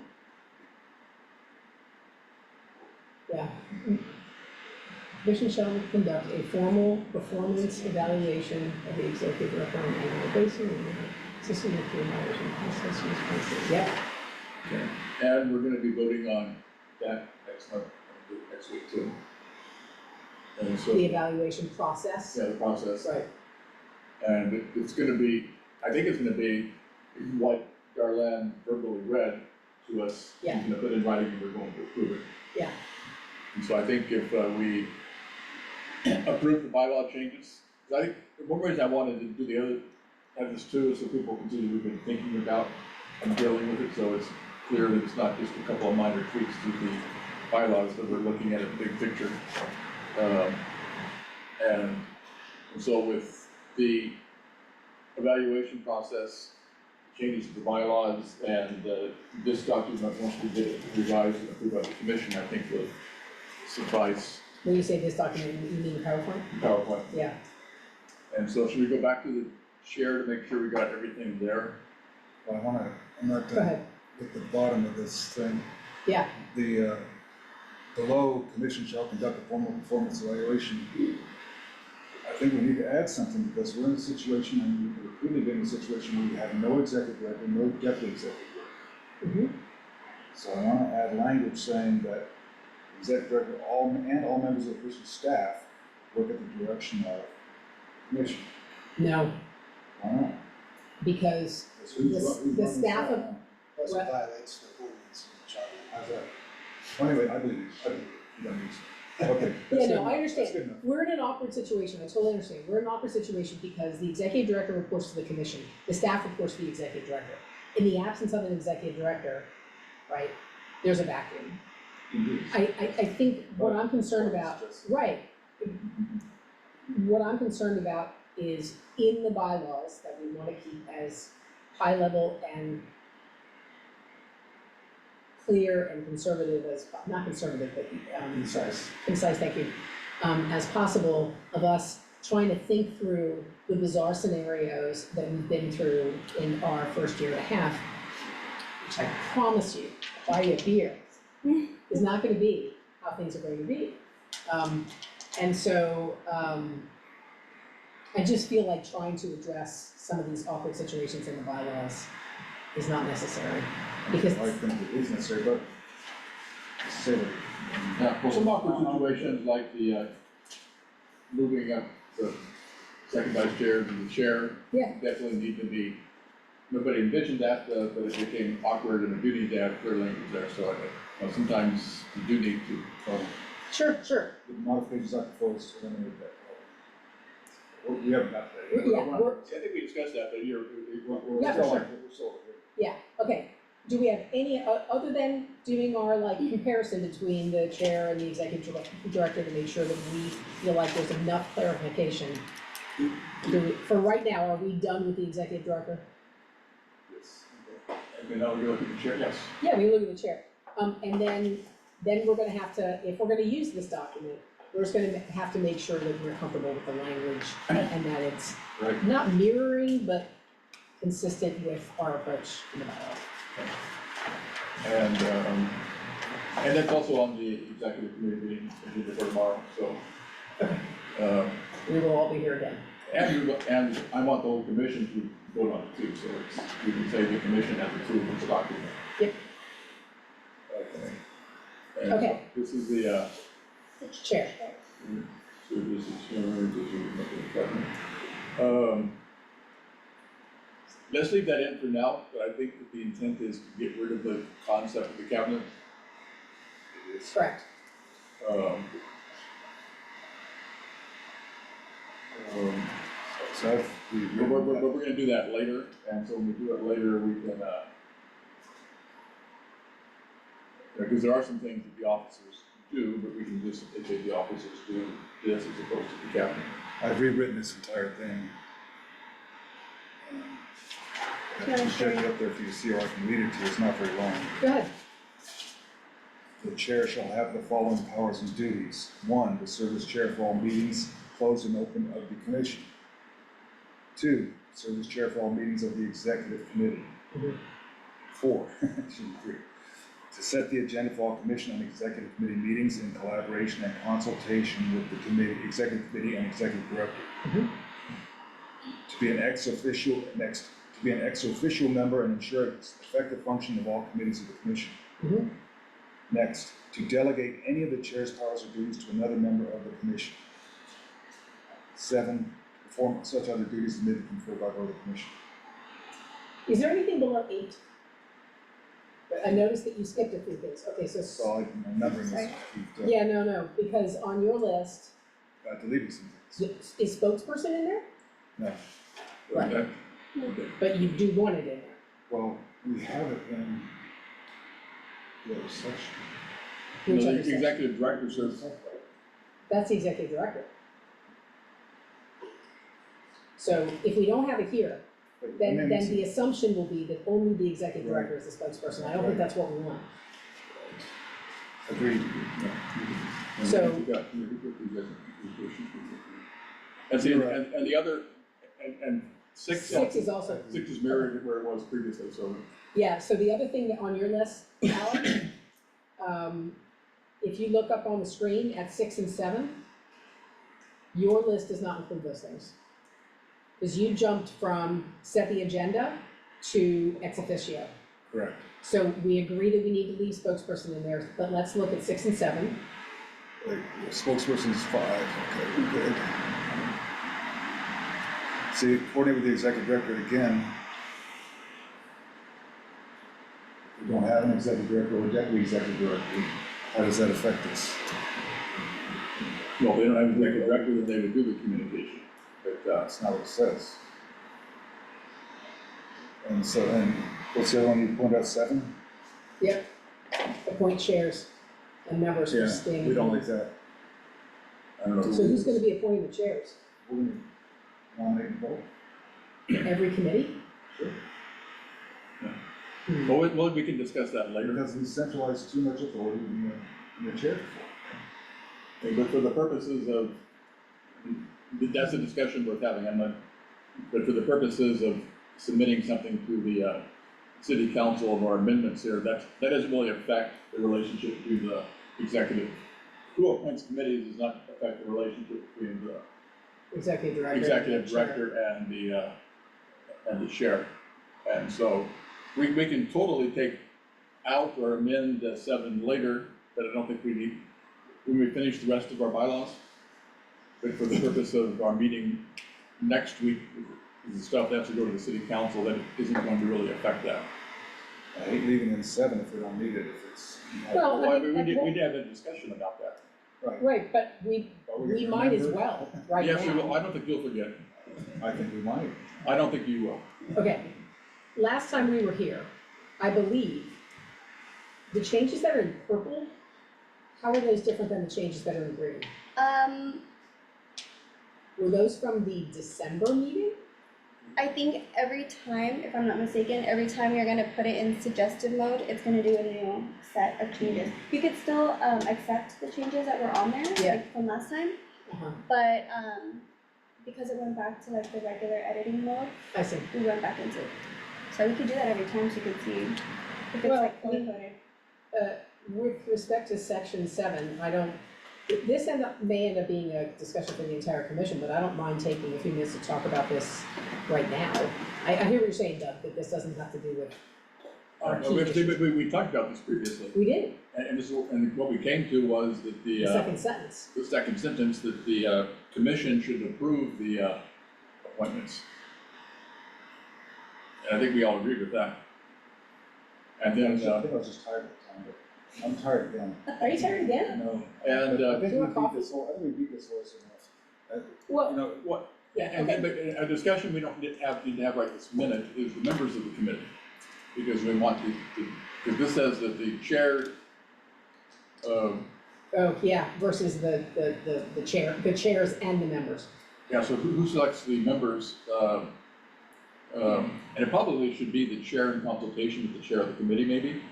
Speaker 1: Yeah. Commission shall conduct a formal performance evaluation of the executive director on an annual basis and consistent with the evaluation process and responses. Yeah,
Speaker 4: Okay, and we're gonna be voting on that next month, next week too. And so,
Speaker 1: the
Speaker 4: yeah,
Speaker 1: evaluation process.
Speaker 4: the process,
Speaker 1: Right,
Speaker 4: and it's gonna be, I think it's gonna be what Darlene verbally read to us.
Speaker 1: Yeah.
Speaker 4: She's gonna put in writing and we're going to approve it.
Speaker 1: Yeah.
Speaker 4: And so I think if we approve the bylaw changes, 'cause I think, one reason I wanted to do the other, have this too, is so people can see that we've been thinking about and dealing with it, so it's clear that it's not just a couple of minor tweaks to the bylaws, but we're looking at a big picture. And so with the evaluation process, changes to the bylaws, and this document, once we get it revised and approved by the commission, I think will suffice
Speaker 1: when you say this document, you mean PowerPoint?
Speaker 4: PowerPoint.
Speaker 1: Yeah,
Speaker 4: And so should we go back to the chair to make sure we got everything there?
Speaker 5: Well, I'm not
Speaker 1: go ahead.
Speaker 5: at the bottom of this thing.
Speaker 1: Yeah,
Speaker 5: The, below, commission shall conduct a formal performance evaluation. I think we need to add something, because we're in a situation, and we're clearly been in a situation where we have no executive director, no deputy executive director.
Speaker 1: mhm,
Speaker 5: So I wanna add language saying that executive director, all members of the official staff work at the direction of commission.
Speaker 1: No,
Speaker 5: Why not?
Speaker 1: because
Speaker 5: Because who's
Speaker 1: The-
Speaker 5: who's
Speaker 1: the
Speaker 5: running
Speaker 1: staff of-
Speaker 5: now?
Speaker 3: Plus
Speaker 1: What?
Speaker 3: it violates the ordinance in the charter.
Speaker 5: How's that? Well, anyway, I believe you, you don't need to. Okay. that's
Speaker 1: Yeah,
Speaker 5: good
Speaker 1: no,
Speaker 5: enough.
Speaker 1: I understand.
Speaker 5: That's good enough.
Speaker 1: we're in an awkward situation, I totally understand, we're in an awkward situation because the executive director reports to the commission, the staff reports to the executive director. In the absence of an executive director, right, there's a vacuum.
Speaker 5: Indeed.
Speaker 1: I think what I'm concerned about,
Speaker 5: Just-
Speaker 1: right, what I'm concerned about is in the bylaws that we wanna keep as high level and clear and conservative as, not conservative, but,
Speaker 3: Concise.
Speaker 1: concise, thank you, as possible of us trying to think through the bizarre scenarios that we've been through in our first year and a half, which I promise you, buy you a beer, is not gonna be how things are going to be. And so, I just feel like trying to address some of these awkward situations in the bylaws is not necessary, because
Speaker 5: I think it is necessary, but say that.
Speaker 4: Yeah, well, some awkward situations like the, moving up the second vice chair to the chair.
Speaker 1: Yeah.
Speaker 4: Definitely need to be, nobody envisioned that, but it became awkward and a duty to have clear language there, so sometimes you do need to,
Speaker 1: sure,
Speaker 5: The modifications I proposed to eliminate that. We haven't got there yet.
Speaker 1: Yeah,
Speaker 4: I think we discussed that, but we're
Speaker 1: Yeah, for
Speaker 4: still
Speaker 1: sure.
Speaker 4: like,
Speaker 5: We're still here.
Speaker 1: yeah, okay. Do we have any, other than doing our like comparison between the chair and the executive director to make sure that we feel like there's enough clarification? For right now, are we done with the executive director?
Speaker 5: Yes.
Speaker 4: and then I'll go look at the chair, yes.
Speaker 1: Yeah, we look at the chair. And then we're gonna have to, if we're gonna use this document, we're just gonna have to make sure that we're comfortable with the language and that it's
Speaker 4: Right.
Speaker 1: not mirroring, but consistent with our approach in the bylaws.
Speaker 4: And that's also on the executive committee meeting, scheduled for tomorrow, so.
Speaker 1: We will all be here again.
Speaker 4: And I want the whole commission to vote on it too, so we can say the commission has approved this document.
Speaker 1: Yep.
Speaker 4: Okay. And
Speaker 1: Okay.
Speaker 4: This is the,
Speaker 1: Chair.
Speaker 4: so this is, let's leave that in for now, but I think that the intent is to get rid of the concept of the cabinet.
Speaker 5: It is.
Speaker 1: Correct.
Speaker 5: So
Speaker 4: But we're gonna do that later, and so when we do it later, we can, because there are some things that the officers do, but we can just say the officers do this as opposed to the cabinet.
Speaker 5: I've rewritten this entire thing.
Speaker 2: Do you wanna
Speaker 5: I've
Speaker 2: share?
Speaker 5: checked it up there for you to see, or I can read it to you, it's not very long.
Speaker 1: Go ahead.
Speaker 5: The chair shall have the following powers and duties. 1, to serve as chair for all meetings, closed and open of the commission. 2, serve as chair for all meetings of the executive committee.
Speaker 1: Mhm.
Speaker 5: 4, should be 3, to set the agenda for all commission and executive committee meetings in collaboration and consultation with the committee, executive committee and executive director.
Speaker 1: Mhm.
Speaker 5: To be an ex officio member and ensure effective function of all committees of the commission.
Speaker 1: Mhm.
Speaker 5: Next, to delegate any of the chair's powers or duties to another member of the commission. 7, to perform such other duties as may be conferred by the commission.
Speaker 1: Is there anything below 8? I noticed that you skipped a few things. Okay, so,
Speaker 5: So numbering
Speaker 2: Sorry.
Speaker 5: is,
Speaker 1: yeah, no, because on your list,
Speaker 5: I deleted some things.
Speaker 1: is spokesperson in there?
Speaker 5: No,
Speaker 1: Right.
Speaker 4: Okay.
Speaker 1: But you do want it in there.
Speaker 5: well, we have it in the other section.
Speaker 1: Which
Speaker 4: The
Speaker 1: other section?
Speaker 4: executive director says,
Speaker 1: That's the executive director. So if we don't have it here,
Speaker 5: But
Speaker 1: then
Speaker 5: amendments-
Speaker 1: the assumption will be that only the executive
Speaker 5: Right.
Speaker 1: director is the spokesperson. I don't think that's what we want.
Speaker 5: Agreed.
Speaker 1: So-
Speaker 4: And see,
Speaker 5: You're right.
Speaker 4: and the other, and 6.
Speaker 1: 6 is also,
Speaker 4: 6 is mirrored where it was previously, so.
Speaker 1: yeah, so the other thing that on your list, Alex, if you look up on the screen at 6 and 7, your list does not include those things. Because you jumped from set the agenda to ex officio.
Speaker 5: Correct.
Speaker 1: So we agree that we need to leave spokesperson in there, but let's look at 6 and 7.
Speaker 5: Wait, spokesperson's 5, okay, we're good. See, coordinate with the executive director again. We don't have an executive director or deputy executive director. How does that affect us?
Speaker 4: Well, they don't have to make a director, then they would do the communication.
Speaker 5: But that's not what it says. And so, and what's the other one you pointed out, 7?
Speaker 1: Yep. Appoint chairs and members for standing.
Speaker 5: We don't like that.
Speaker 4: I don't know.
Speaker 1: So who's gonna be appointing the chairs?
Speaker 5: We're gonna nominate and vote.
Speaker 1: Every committee?
Speaker 5: Sure.
Speaker 4: Well, we can discuss that later.
Speaker 5: Because we centralize too much authority in the chair.
Speaker 4: But for the purposes of, that's a discussion worth having, but for the purposes of submitting something to the city council of our amendments here, that doesn't really affect the relationship between the executive. Who appoints committees does not affect the relationship between the
Speaker 1: Executive director.
Speaker 4: executive director and the chair. And so we can totally take out or amend 7 later, but I don't think we need, when we finish the rest of our bylaws. But for the purpose of our meeting next week, the stuff that has to go to the city council, that isn't going to really affect that.
Speaker 5: I hate leaving in 7 if we don't need it, if it's.
Speaker 1: Well,
Speaker 4: Well,
Speaker 1: I
Speaker 4: we
Speaker 1: mean,
Speaker 4: did have a discussion about that.
Speaker 1: right, but we might as
Speaker 5: remember.
Speaker 1: well, right now.
Speaker 4: Yes, we will. I don't think you'll forget.
Speaker 5: I think we might.
Speaker 4: I don't think you will.
Speaker 1: Okay, last time we were here, I believe, the changes that are in purple, how are those different than the changes that are in green? Were those from the December meeting?
Speaker 2: I think every time, if I'm not mistaken, every time you're gonna put it in suggested mode, it's gonna do a new set of changes. You could still accept the changes that were on there,
Speaker 1: Yeah.
Speaker 2: like from last time,
Speaker 1: Uh-huh,
Speaker 2: but because it went back to like the regular editing mode,
Speaker 1: I see.
Speaker 2: we went back into it. So we could do that every time so you could see if it's
Speaker 1: Well,
Speaker 2: like color coded.
Speaker 1: With respect to section 7, I don't, this may end up being a discussion for the entire commission, but I don't mind taking a few minutes to talk about this right now. I hear what you're saying, Doug, that this doesn't have to do with our key issues.
Speaker 4: We talked about this previously,
Speaker 1: We did,
Speaker 4: and what we came to was that
Speaker 1: the second sentence.
Speaker 4: the second sentence, that the commission should approve the appointments. And I think we all agree with that. And then,
Speaker 5: I think I was just tired of the time, but I'm tired again.
Speaker 1: Are you tired again?
Speaker 5: No.
Speaker 4: and,
Speaker 5: I think
Speaker 1: you
Speaker 5: we
Speaker 1: want coffee?
Speaker 5: I think we beat this horse enough.
Speaker 1: Well,
Speaker 5: You know,
Speaker 4: what,
Speaker 1: yeah,
Speaker 4: and
Speaker 1: okay.
Speaker 4: then, but a discussion we don't need to have right this minute is the members of the committee. Because we want because this says that the chair,
Speaker 1: Oh, yeah, versus the chairs and the members.
Speaker 4: yeah, so who selects the members? And it probably should be the chair in consultation with the chair of the committee, maybe.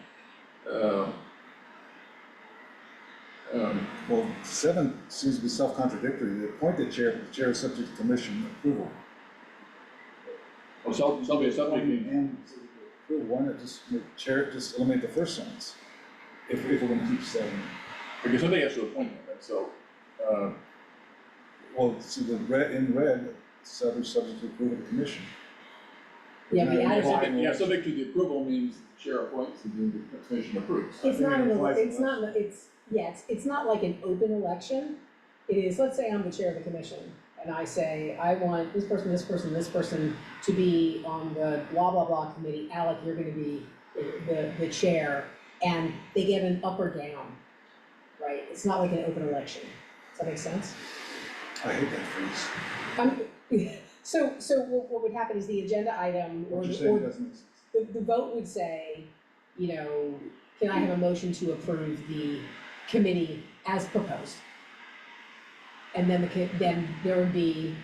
Speaker 5: well, 7 seems to be self-contradictory. They appoint the chair is subject to commission approval.
Speaker 4: Or somebody,
Speaker 5: And why not just make chair, just eliminate the first sentence? If we're gonna keep 7.
Speaker 4: because somebody has to appoint them, and so,
Speaker 5: Well, see, the in red, subject to approval of the commission.
Speaker 1: Yeah, we added
Speaker 4: well,
Speaker 1: that.
Speaker 4: yeah, subject to the approval means the chair appoints and then the commission approves.
Speaker 1: It's not
Speaker 5: think it
Speaker 1: an,
Speaker 5: applies
Speaker 1: it's
Speaker 5: to
Speaker 1: not, it's not like an open election. It is, let's say I'm the chair of the commission, and I say, I want this person, this person, this person to be on the blah, blah, blah committee. Alec, you're gonna be the chair, and they get an up or down, right? It's not like an open election. Does that make sense?
Speaker 5: I hate that phrase.
Speaker 1: So what would happen is the agenda item, or
Speaker 5: What you're
Speaker 1: the,
Speaker 5: saying doesn't make sense.
Speaker 1: the vote would say, you know, can I have a motion to approve the committee as proposed? And then then there would be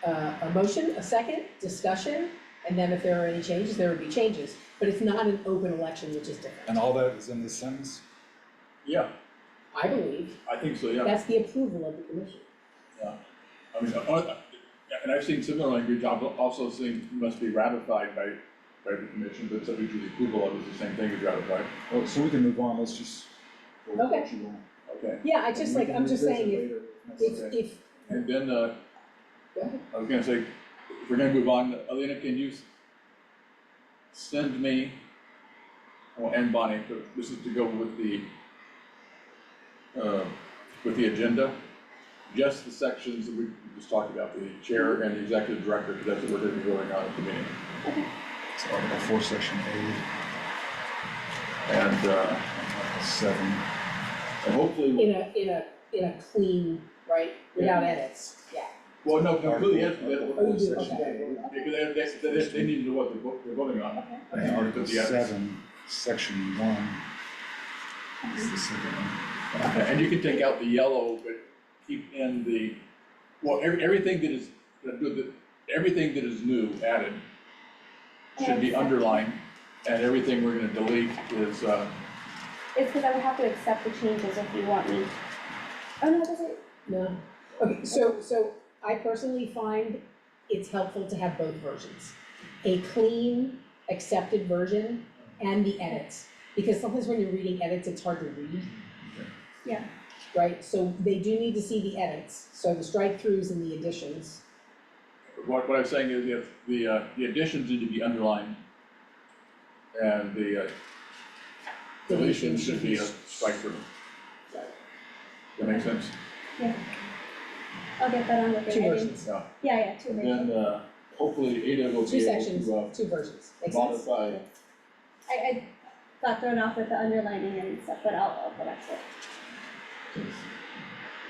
Speaker 1: a motion, a second, discussion, and then if there are any changes, there would be changes. But it's not an open election, which is different,
Speaker 5: And all that is in this sentence?
Speaker 4: Yeah,
Speaker 1: I believe.
Speaker 4: I think so, yeah.
Speaker 1: That's the approval of the commission.
Speaker 4: I mean, and I've seen similar language, I've also seen must be ratified by the commission, but subject to the approval of it, the same thing as ratified.
Speaker 5: Oh, so we can move on, let's just go with what you want.
Speaker 4: Okay,
Speaker 1: Yeah, I just
Speaker 5: We
Speaker 1: like,
Speaker 5: can
Speaker 1: I'm just
Speaker 5: revisit
Speaker 1: saying,
Speaker 5: later if necessary.
Speaker 1: if,
Speaker 4: and then,
Speaker 1: go ahead.
Speaker 4: I was gonna say, if we're gonna move on, Alina, can you send me well, and Bonnie, but this is to go with the agenda. Just the sections that we just talked about, the chair and the executive director, because that's what we're going to be going on at the meeting.
Speaker 5: So Article 4, Section
Speaker 4: And,
Speaker 5: A, 7.
Speaker 4: and hopefully,
Speaker 1: In a clean, right, without edits, yeah.
Speaker 4: well, no, completely, that's,
Speaker 1: Oh,
Speaker 4: that,
Speaker 1: you do,
Speaker 5: Section
Speaker 1: okay.
Speaker 4: because they need to know what they're voting on.
Speaker 5: And Article
Speaker 4: Yeah.
Speaker 5: 7, Section 1 is the second one.
Speaker 4: And you can take out the yellow, but keep in the, well, everything that is, everything that is new added should be underlined, and everything we're gonna delete is,
Speaker 2: It's because I would have to accept the changes if you want me. Oh, no, does it?
Speaker 1: No, okay, so I personally find it's helpful to have both versions. A clean, accepted version and the edits, because sometimes when you're reading edits, it's hard to read.
Speaker 2: Yeah.
Speaker 1: Right, so they do need to see the edits, so the strike-throughs and the additions.
Speaker 4: what I'm saying is if the additions need to be underlined, and the deletions should be a strike through. That make sense?
Speaker 2: I'll get that on with
Speaker 1: Two
Speaker 2: it.
Speaker 1: versions,
Speaker 2: Yeah, two
Speaker 4: And
Speaker 2: versions.
Speaker 4: then, hopefully Ada will
Speaker 1: two
Speaker 4: be able
Speaker 1: sections,
Speaker 4: to,
Speaker 1: two versions, make sense?
Speaker 4: modify.
Speaker 2: I got thrown off with the underlining and stuff, but I'll go back to it.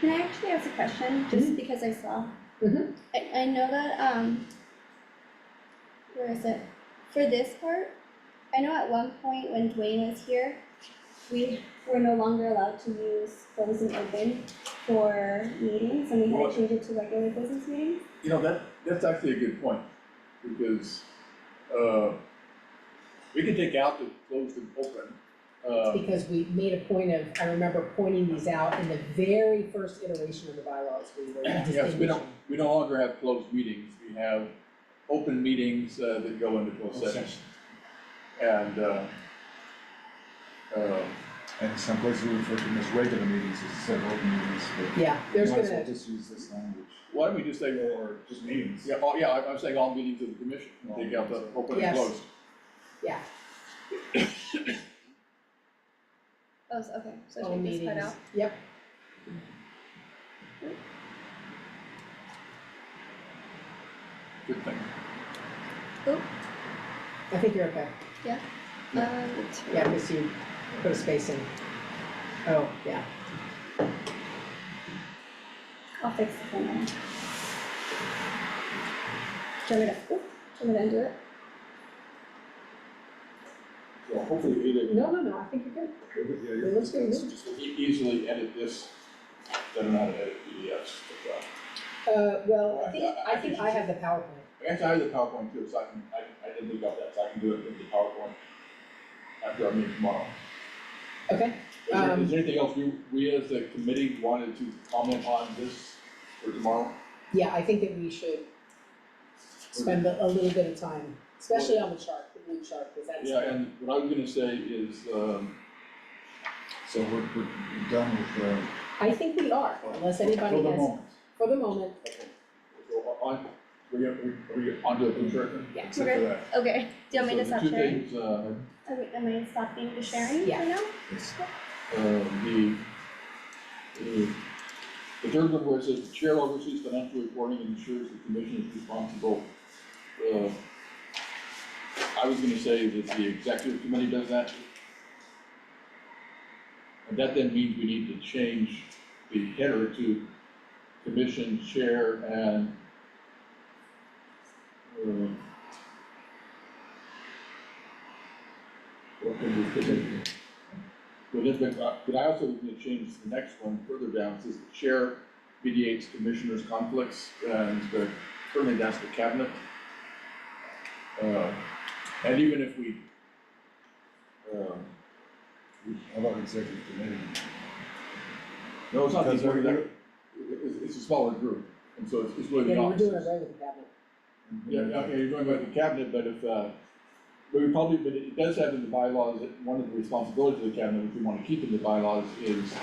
Speaker 2: Can I actually ask a question, just because I saw?
Speaker 1: Mhm.
Speaker 2: I know that, where is it? For this part, I know at one point when Dwayne was here, we were no longer allowed to use closed and open for meetings, and we had
Speaker 4: Well-
Speaker 2: to change it to regular business meetings.
Speaker 4: You know, that's actually a good point, because, we can take out the closed and open.
Speaker 1: Because we made a point of, I remember pointing these out in the very first iteration of the bylaws, we were
Speaker 4: Yes,
Speaker 1: distinguishing.
Speaker 4: we no longer have closed meetings, we have open meetings, that go into closed sessions. And,
Speaker 5: And in some places we refer to them as regular meetings instead of open meetings, but
Speaker 1: Yeah, there's
Speaker 5: you might as well
Speaker 1: gonna,
Speaker 5: just use this language.
Speaker 4: why don't we just say,
Speaker 5: Or just meetings.
Speaker 4: yeah, I'm saying all meetings of the commission, take out the open and
Speaker 1: Yes.
Speaker 4: closed.
Speaker 1: yeah,
Speaker 2: Oh, okay, so
Speaker 1: all
Speaker 2: take this part
Speaker 1: meetings,
Speaker 2: out.
Speaker 1: yep,
Speaker 4: Good thing.
Speaker 1: I think you're okay,
Speaker 2: Yeah,
Speaker 1: yeah, because you put a space in. Oh, yeah,
Speaker 2: I'll fix this one then. Do you want me to undo it?
Speaker 4: So hopefully Ada
Speaker 1: no, I think you're good.
Speaker 5: Yeah,
Speaker 1: It looks good,
Speaker 5: that's
Speaker 1: yeah.
Speaker 5: just-
Speaker 4: easily edit this, doesn't know how to edit PDFs, but,
Speaker 1: Well, I think I have the PowerPoint.
Speaker 4: actually I have the PowerPoint too, so I didn't look up that, so I can do it in the PowerPoint after our meeting tomorrow.
Speaker 1: Okay,
Speaker 4: Is there anything else we as a committee wanted to comment on this for tomorrow?
Speaker 1: yeah, I think that we should spend a little bit of time, especially on the chart, the blue chart, because that's.
Speaker 4: Yeah, and what I was gonna say is,
Speaker 5: So we're done with
Speaker 1: I think we are, unless anybody
Speaker 5: for the
Speaker 1: has,
Speaker 5: moment.
Speaker 1: for the moment,
Speaker 4: so on, we onto the blue chart then?
Speaker 1: yeah.
Speaker 5: Except for that.
Speaker 2: Okay, do you want me to
Speaker 4: So
Speaker 2: stop
Speaker 4: the two
Speaker 2: sharing?
Speaker 4: things,
Speaker 2: Am I stopping the sharing
Speaker 1: Yeah.
Speaker 2: for now?
Speaker 5: Yes.
Speaker 4: The third one where it says the chair oversees financial reporting and ensures the commission is responsible. I was gonna say that the executive committee does that. And that then means we need to change the header to commission chair and what could we put in? But I also was gonna change the next one further down, it says the chair mediates commissioners' conflicts, and currently that's the cabinet. And even if we,
Speaker 5: How about executive committee?
Speaker 4: no, it's not the
Speaker 5: Because we're-
Speaker 4: executive, it's a smaller group, and so it's really the
Speaker 1: Yeah, we're
Speaker 4: officers.
Speaker 1: doing it right with the cabinet.
Speaker 4: Yeah, okay, you're going about the cabinet, but if, but it does have in the bylaws that one of the responsibilities of the cabinet, which we want to keep in the bylaws, is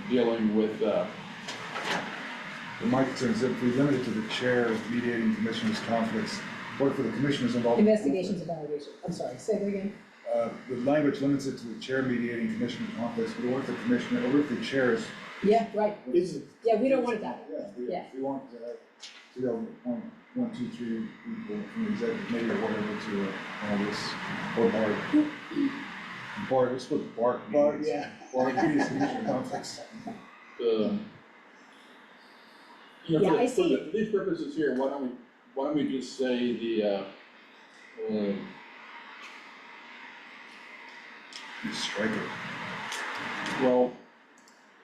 Speaker 4: dealing with,
Speaker 5: In my concerns, if we limit it to the chair mediating commissioners' conflicts, what if the commissioners involved?
Speaker 1: Investigations, evaluation, I'm sorry, say that again.
Speaker 5: The language limits it to the chair mediating commissioner conflicts, but what if the commissioner, or what if the chair is?
Speaker 1: Yeah, right, yeah, we don't want it that way.
Speaker 5: Yeah, we want to have, you know, one, two, three people from the executive committee or whatever to, this, or Bart, let's put Bart.
Speaker 3: Bart,
Speaker 5: meetings.
Speaker 3: yeah.
Speaker 5: Bart mediates commissioner conflicts.
Speaker 4: You know,
Speaker 1: Yeah, I
Speaker 4: for
Speaker 1: see.
Speaker 4: for these purposes here, why don't we just say the,
Speaker 5: You strike it.
Speaker 4: well,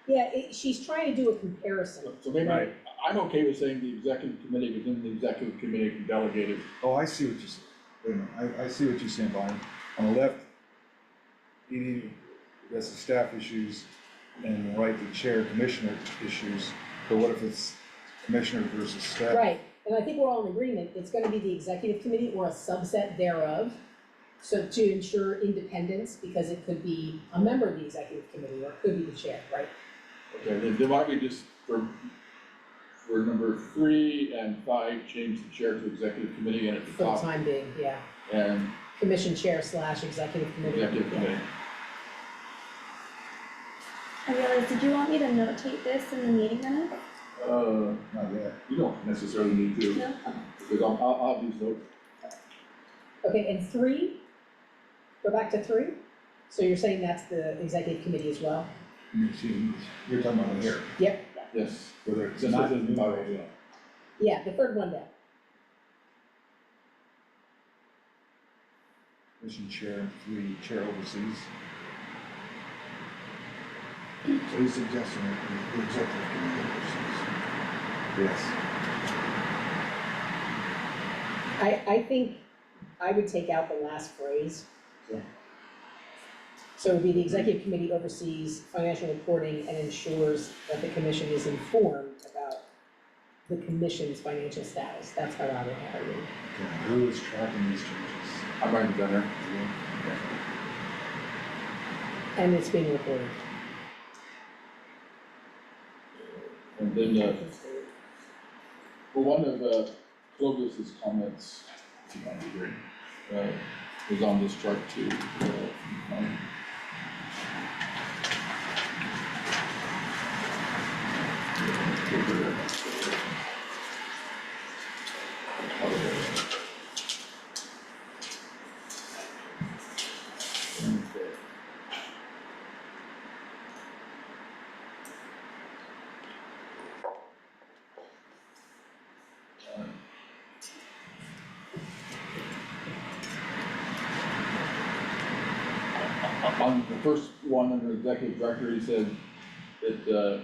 Speaker 1: Yeah, she's trying to do a comparison.
Speaker 4: so maybe,
Speaker 5: Right.
Speaker 4: I'm okay with saying the executive committee, within the executive committee can delegate it.
Speaker 5: Oh, I see what you're saying. Wait a minute, I see what you're saying, Brian. On the left, that's the staff issues, and on the right, the chair commissioner issues. But what if it's commissioner versus staff?
Speaker 1: Right, and I think we're all in agreement, it's gonna be the executive committee or a subset thereof. So to ensure independence, because it could be a member of the executive committee or it could be the chair, right?
Speaker 4: Okay, then why don't we just, for number 3 and 5, change the chair to executive committee and at the
Speaker 1: For the
Speaker 4: top,
Speaker 1: time being, yeah.
Speaker 4: and
Speaker 1: Commission chair / executive committee.
Speaker 4: executive
Speaker 1: Yeah.
Speaker 4: committee.
Speaker 2: I realized, did you want me to notate this in the meeting minutes?
Speaker 5: Not yet.
Speaker 4: You don't necessarily need to,
Speaker 2: No?
Speaker 4: because I'll do so.
Speaker 1: Okay, and 3, go back to 3? So you're saying that's the executive committee as well?
Speaker 5: You're talking about here,
Speaker 1: Yep,
Speaker 4: Yes.
Speaker 5: whether it's
Speaker 4: Since
Speaker 5: not
Speaker 4: this is
Speaker 5: new.
Speaker 4: bylaw,
Speaker 1: yeah, the third one down.
Speaker 5: Commission chair, 3, chair oversees.
Speaker 3: So he's suggesting that the executive committee oversees.
Speaker 5: Yes.
Speaker 1: I think I would take out the last phrase.
Speaker 3: Yeah.
Speaker 1: So it would be the executive committee oversees financial reporting and ensures that the commission is informed about the commission's financial status. That's how I would have it.
Speaker 5: Okay, who is tracking these changes?
Speaker 4: I'm writing it down there.
Speaker 1: And it's being recorded.
Speaker 4: And then, well, one of Clovis's comments, was on this chart too. On the first one, under executive director, he said that,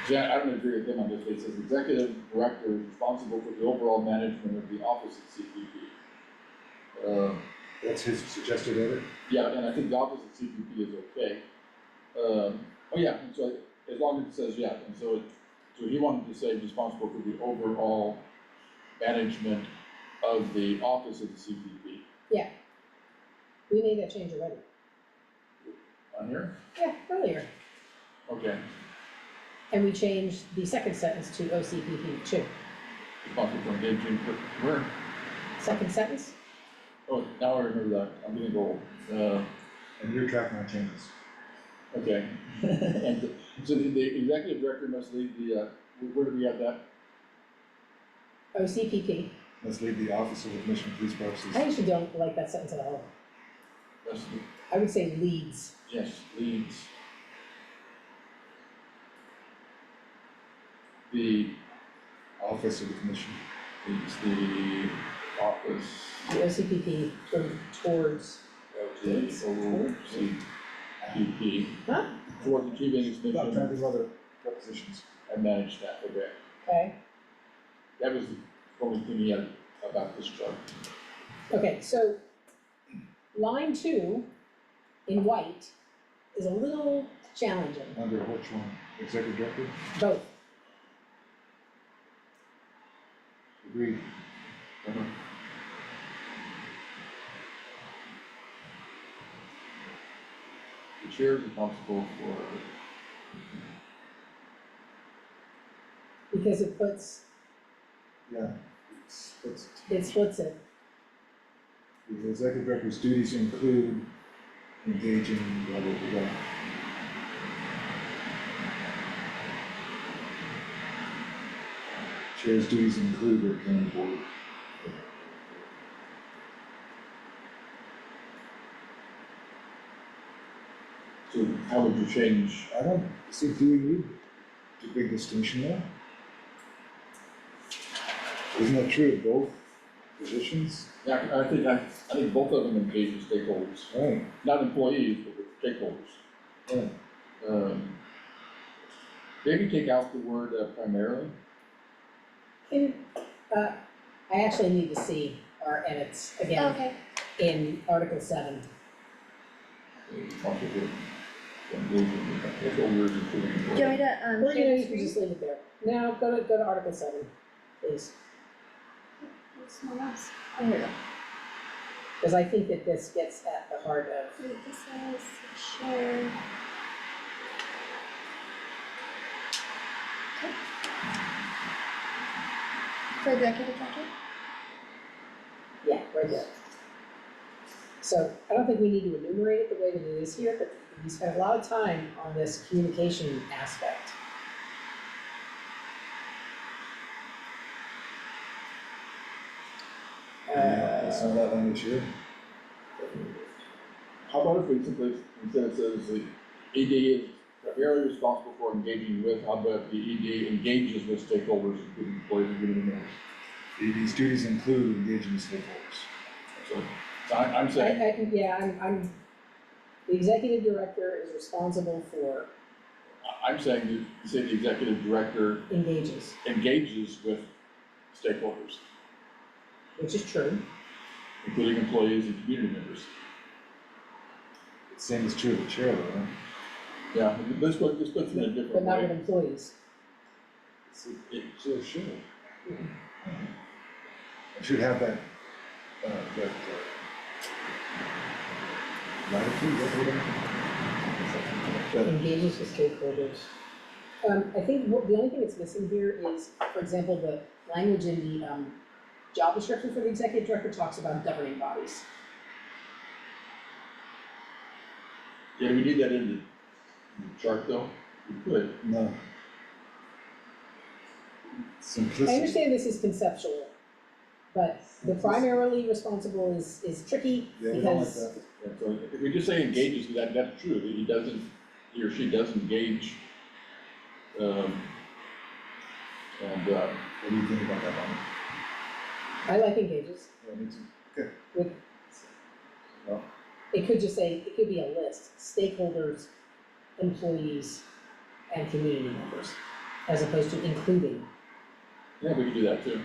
Speaker 4: I don't agree with him on this, but he says executive director is responsible for the overall management of the office at CPP.
Speaker 5: That's his suggested edit?
Speaker 4: Yeah, and I think the office at CPP is okay. Oh yeah, and so as long as it says yeah, and so he wanted to say responsible for the overall management of the office of the CPP.
Speaker 1: We made that change already.
Speaker 4: On here?
Speaker 1: Yeah, earlier.
Speaker 4: Okay,
Speaker 1: And we changed the second sentence to OCPP too.
Speaker 4: responsible for engaging, where?
Speaker 1: Second sentence?
Speaker 4: Oh, now I remember that, I'm getting old.
Speaker 5: And you're tracking our changes.
Speaker 4: Okay. And so the executive director must lead the, where do we have that?
Speaker 1: OCPP.
Speaker 5: Let's leave the office of the commission for police purposes.
Speaker 1: I actually don't like that sentence at all.
Speaker 4: That's,
Speaker 1: I would say leads.
Speaker 4: yes, leads. The,
Speaker 5: Office of the commission.
Speaker 4: leads the office
Speaker 1: The OCPP sort of towards,
Speaker 4: of the OCPP
Speaker 1: huh?
Speaker 4: towards achieving its
Speaker 5: Not trying to
Speaker 4: mission
Speaker 5: think of other prepositions.
Speaker 4: and manage staff, okay.
Speaker 1: Okay.
Speaker 4: That was the only thing he had about this chart.
Speaker 1: Okay, so line 2 in white is a little challenging,
Speaker 5: Under which one? Executive director?
Speaker 1: both.
Speaker 5: Agreed.
Speaker 4: The chair is responsible for,
Speaker 1: Because it puts,
Speaker 5: Yeah.
Speaker 1: it splits it.
Speaker 5: The executive director's duties include engaging, blah, blah, blah, blah. Chair's duties include return board.
Speaker 4: So how would you change?
Speaker 5: I don't see, do we need a big distinction there? Isn't that true of both positions?
Speaker 4: Yeah, I think both of them engage with stakeholders,
Speaker 5: Right,
Speaker 4: not employees, but with stakeholders.
Speaker 5: right.
Speaker 4: Maybe take out the word primarily.
Speaker 1: I actually need to see our edits again
Speaker 2: Okay,
Speaker 1: in Article 7.
Speaker 4: Possibly engaging with stakeholders, including
Speaker 2: do you want me
Speaker 4: employees.
Speaker 2: to,
Speaker 1: Or, you know,
Speaker 2: share
Speaker 1: you
Speaker 2: the
Speaker 1: can just
Speaker 2: screen?
Speaker 1: leave it there. No, go to Article 7, please.
Speaker 2: Where's my mouse? Oh, here we go.
Speaker 1: Because I think that this gets at the heart of,
Speaker 2: Wait, this says share. Okay. For executive director?
Speaker 1: yeah, right there. So I don't think we need to enumerate it the way that it is here, but we spent a lot of time on this communication aspect.
Speaker 5: That's not that language here.
Speaker 4: How about if we simply, instead it says the ED is primarily responsible for engaging with, how about the ED engages with stakeholders, including employees and community members?
Speaker 5: These duties include engaging with stakeholders.
Speaker 4: So I'm saying,
Speaker 1: The executive director is responsible for
Speaker 4: I'm saying you say the executive director
Speaker 1: engages,
Speaker 4: engages with stakeholders,
Speaker 1: which is true.
Speaker 4: including employees and community members.
Speaker 5: The same is true of the chair, though, right?
Speaker 4: Yeah, let's put it in a different
Speaker 1: But not with
Speaker 4: way.
Speaker 1: employees.
Speaker 5: So sure. I should have that, latitude, is that what it is?
Speaker 1: Engages with stakeholders. I think the only thing that's missing here is, for example, the language in the, job description for the executive director talks about governing bodies.
Speaker 4: Yeah, we need that in the chart though. We could.
Speaker 5: No.
Speaker 1: I
Speaker 5: Simplicity.
Speaker 1: understand this is conceptual, but the primarily responsible is tricky
Speaker 5: Yeah, we don't like
Speaker 1: because
Speaker 5: that.
Speaker 4: Yeah, so if we just say engages, that's true, that he or she does engage. And,
Speaker 5: What do you think about that one?
Speaker 1: I like engages.
Speaker 5: Yeah, me too. Okay.
Speaker 1: With,
Speaker 5: Well,
Speaker 1: it could just say, it could be a list, stakeholders, employees, and community members, as opposed to including.
Speaker 4: yeah, we can do that too.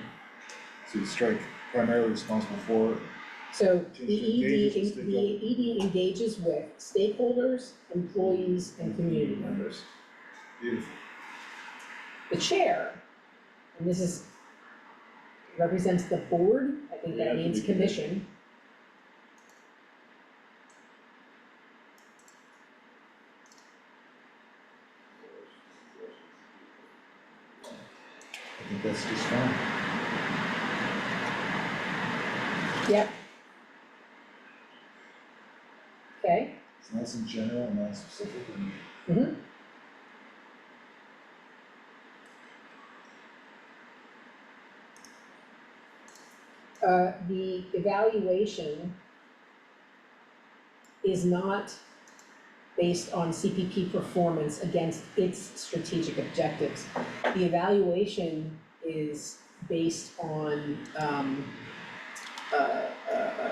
Speaker 5: so you strike primarily responsible for,
Speaker 1: So
Speaker 5: Change
Speaker 1: the
Speaker 5: to engages with
Speaker 1: the ED engages with stakeholders, employees, and community members.
Speaker 5: beautiful.
Speaker 1: The chair, and this is, represents the board, I think
Speaker 4: Yeah,
Speaker 1: that
Speaker 4: it should
Speaker 1: means
Speaker 4: be
Speaker 1: commission.
Speaker 5: I think that's just fine.
Speaker 1: Yep. Okay,
Speaker 5: It's nice and general and not specific and.
Speaker 1: mhm. The evaluation is not based on CPP performance against its strategic objectives. The evaluation is based on,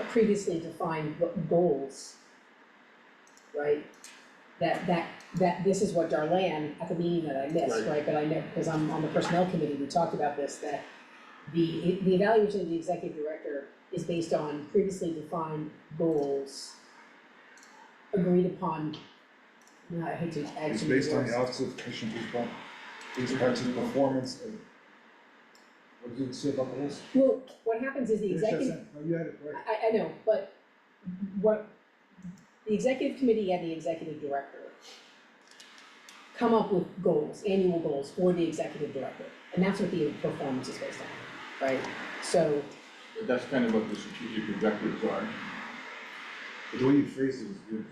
Speaker 1: previously defined goals, right? That this is what Darlan, at the meeting that I missed,
Speaker 4: Right.
Speaker 1: right, but I know, because I'm on the personnel committee, we talked about this, that the evaluation of the executive director is based on previously defined goals agreed upon, I hate to add
Speaker 5: It's
Speaker 1: too many
Speaker 5: based on
Speaker 1: words.
Speaker 5: the Office of Commissioner Police Practice performance of, what did it say about the list?
Speaker 1: Well, what happens is the
Speaker 5: Finish that
Speaker 1: executive,
Speaker 5: sentence. No, you had it right.
Speaker 1: I know, but what, the executive committee and the executive director come up with goals, annual goals for the executive director, and that's what the performance is based on, right? So
Speaker 4: But that's kind of what the strategic objectives are.
Speaker 5: But the way you phrased it was good.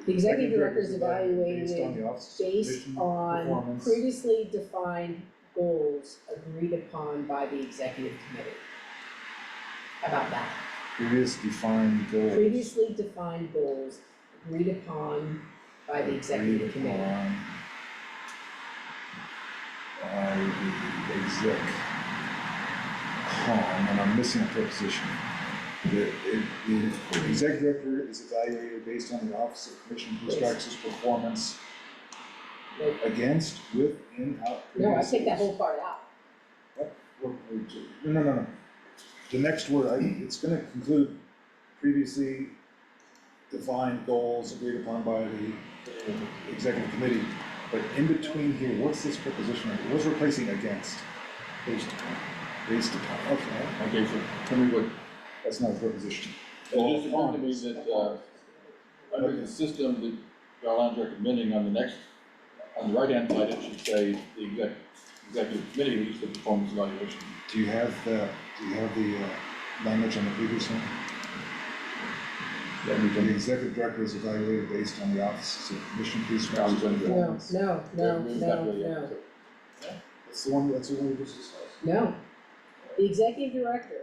Speaker 1: The executive director is
Speaker 5: Based on
Speaker 1: evaluated
Speaker 5: the office's
Speaker 1: based
Speaker 5: commission
Speaker 1: on
Speaker 5: performance.
Speaker 1: previously defined goals agreed upon by the executive committee. How about that?
Speaker 5: Previous defined goals.
Speaker 1: Previously defined goals agreed upon by the executive committee.
Speaker 5: Agreed upon by the exec and I'm missing a preposition. The executive director is evaluated based on the office of commission who strikes his performance
Speaker 1: Nope.
Speaker 5: against, with, in, out.
Speaker 1: No, I
Speaker 5: previous
Speaker 1: take that
Speaker 5: goals.
Speaker 1: whole part out.
Speaker 5: No. The next word, it's gonna conclude previously defined goals agreed upon by the executive committee. But in between here, what's this preposition? What's replacing against?
Speaker 3: Based upon.
Speaker 5: Based upon, okay,
Speaker 4: Okay, so tell me what,
Speaker 5: that's not a preposition.
Speaker 4: it just occurred to me that, under the system that Darlene's recommending on the next, on the right-hand side, it should say the executive committee leads the performance evaluation.
Speaker 5: Do you have the language on the previous one?
Speaker 4: Yeah, we
Speaker 5: The
Speaker 4: can,
Speaker 5: executive director is evaluated based on the office of commission who strikes his
Speaker 4: No,
Speaker 5: performance.
Speaker 1: No.
Speaker 5: That's the one we just discussed.
Speaker 1: No. The executive director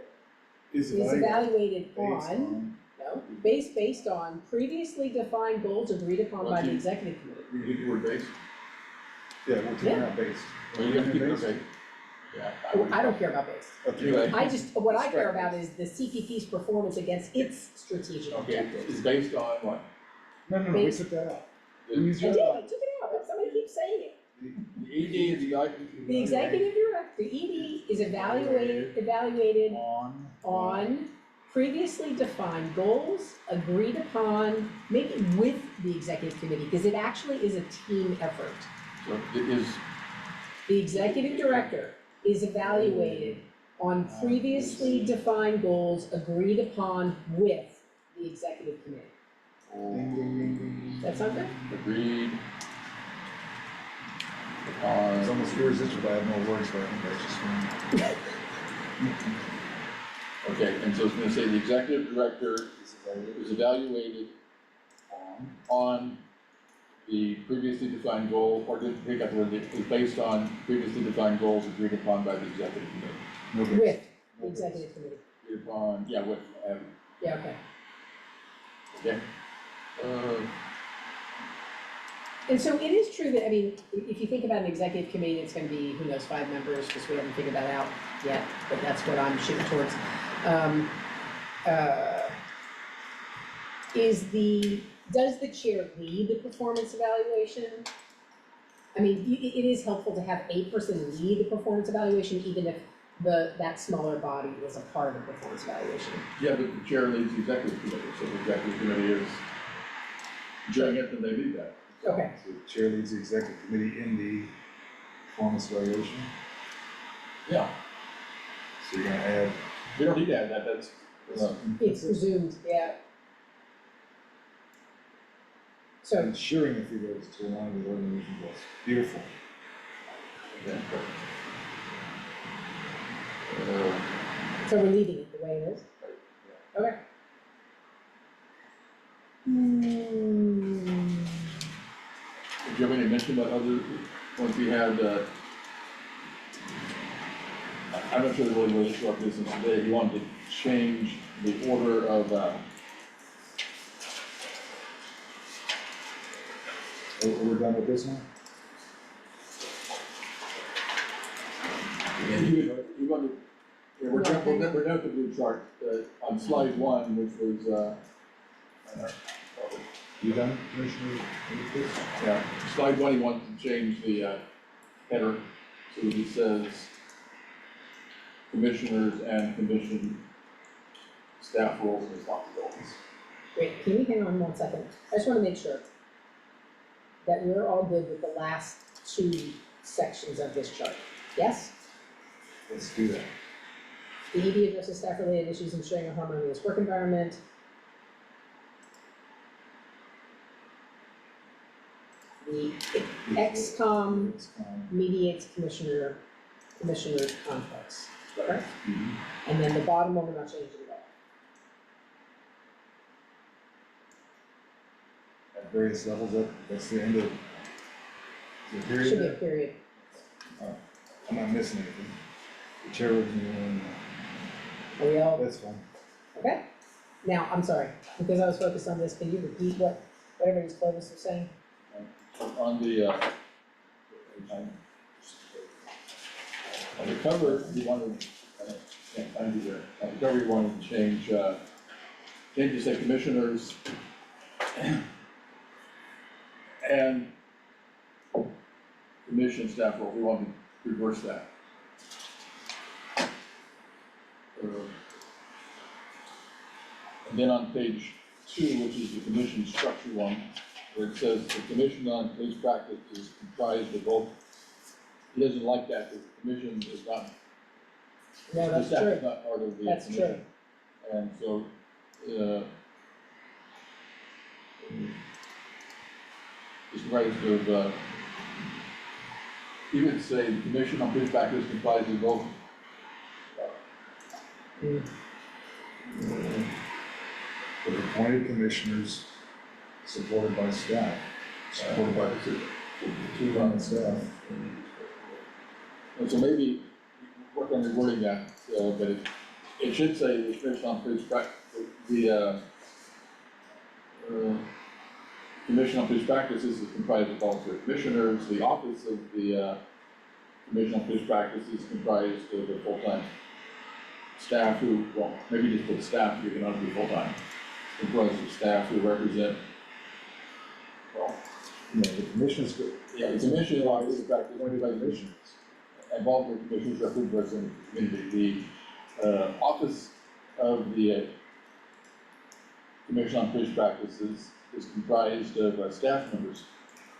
Speaker 5: Is
Speaker 1: is evaluated
Speaker 5: based
Speaker 1: on, no, based on previously defined goals agreed upon by the executive committee.
Speaker 4: we need the word base.
Speaker 5: Yeah, we're taking out based.
Speaker 4: Well, you have to keep it,
Speaker 5: Based?
Speaker 4: okay. Yeah.
Speaker 1: Oh, I don't care about based.
Speaker 5: Okay.
Speaker 4: Anyway,
Speaker 1: What I care about is the CPP's performance against its strategic
Speaker 4: okay,
Speaker 1: objectives.
Speaker 4: it's based on what?
Speaker 5: No, we took that out. We used
Speaker 1: I
Speaker 5: that
Speaker 1: did,
Speaker 5: out.
Speaker 1: I took it out, but somebody keeps saying it.
Speaker 4: The ED is
Speaker 1: The executive director, the ED is evaluated on previously defined goals agreed upon, maybe with the executive committee, because it actually is a team effort.
Speaker 4: So it is,
Speaker 1: The executive director is evaluated on previously defined goals agreed upon with the executive committee.
Speaker 5: Ding, ding, ding, ding.
Speaker 1: Does that sound good?
Speaker 4: agreed
Speaker 5: It's
Speaker 4: upon,
Speaker 5: almost irresistible, I have no words, but I think that's just fine.
Speaker 4: okay, and so it's gonna say the executive director is evaluated on the previously defined goal, or did pick up the word, is based on previously defined goals agreed upon by the executive committee.
Speaker 5: No based.
Speaker 1: With the
Speaker 5: No based.
Speaker 1: executive committee.
Speaker 4: Agreed upon, yeah, with,
Speaker 1: Yeah, okay.
Speaker 4: okay.
Speaker 1: And so it is true that, I mean, if you think about an executive committee, it's gonna be, who knows, 5 members, because we haven't figured that out yet, but that's what I'm shooting towards. Does the chair lead the performance evaluation? I mean, it is helpful to have a person lead the performance evaluation, even if that smaller body is a part of the performance evaluation.
Speaker 4: Yeah, but the chair leads the executive committee, so the executive committee is doing it, then they lead that.
Speaker 1: Okay.
Speaker 5: So the chair leads the executive committee in the performance evaluation,
Speaker 4: Yeah,
Speaker 5: so you're gonna add.
Speaker 4: we don't need to add that, that's,
Speaker 1: It's presumed, yeah. So,
Speaker 5: Ensuring the fee goes to align with organization goals. Beautiful.
Speaker 4: okay.
Speaker 1: so we're leaving it the way it is? Okay.
Speaker 4: Did you have any mention about other, once we had, I'm not sure really what issue our business today, you wanted to change the order of,
Speaker 5: We're done with this one?
Speaker 4: you wanted, yeah, we're down to the blue chart, on slide 1, which was,
Speaker 5: You done, Commissioner?
Speaker 4: yeah, slide 1, he wants to change the, header, so it says commissioners and commission staff roles and responsibilities.
Speaker 1: Wait, can we hang on 1 second? I just wanna make sure that we're all good with the last 2 sections of this chart. Yes?
Speaker 5: Let's do that.
Speaker 1: The ED addresses staff-related issues ensuring a harmonious work environment. The XCOM mediates commissioner conflicts. correct?
Speaker 4: Mhm.
Speaker 1: And then the bottom one, we're not changing at all.
Speaker 5: At various levels, that's the end of, is there a
Speaker 1: Should be a
Speaker 5: period
Speaker 1: period.
Speaker 5: there? I'm not missing anything. The chair review,
Speaker 1: Are we all,
Speaker 5: that's fine.
Speaker 1: okay? Now, I'm sorry, because I was focused on this, can you repeat what everybody's Clovis was saying?
Speaker 4: On the, on the cover, you wanted, can't find you there, on the cover, you wanted to change, to say commissioners and commission staff role, we want to reverse that. And then on page 2, which is the commission structure one, where it says the commission on police practice is comprised of both. He doesn't like that, because the commission is not,
Speaker 1: No,
Speaker 4: the
Speaker 1: that's
Speaker 4: staff
Speaker 1: true.
Speaker 4: is not part of the
Speaker 1: That's
Speaker 4: commission. And so, it's comprised of, you would say the commission on police practice comprises of both.
Speaker 5: With appointed commissioners, supported by staff, supported by two on the staff.
Speaker 4: And so maybe work on rewording that, but it should say the commission on police practice, the commission on police practices is comprised of volunteer commissioners, the office of the commission on police practices is comprised of the full-time staff who, well, maybe just put staff, you can not be full-time, comprised of staff who represent, well,
Speaker 5: You know, the commission's,
Speaker 4: yeah, the commission on police practice,
Speaker 5: appointed commissioners.
Speaker 4: and volunteer commissioners representing the community. The office of the commission on police practices is comprised of staff members.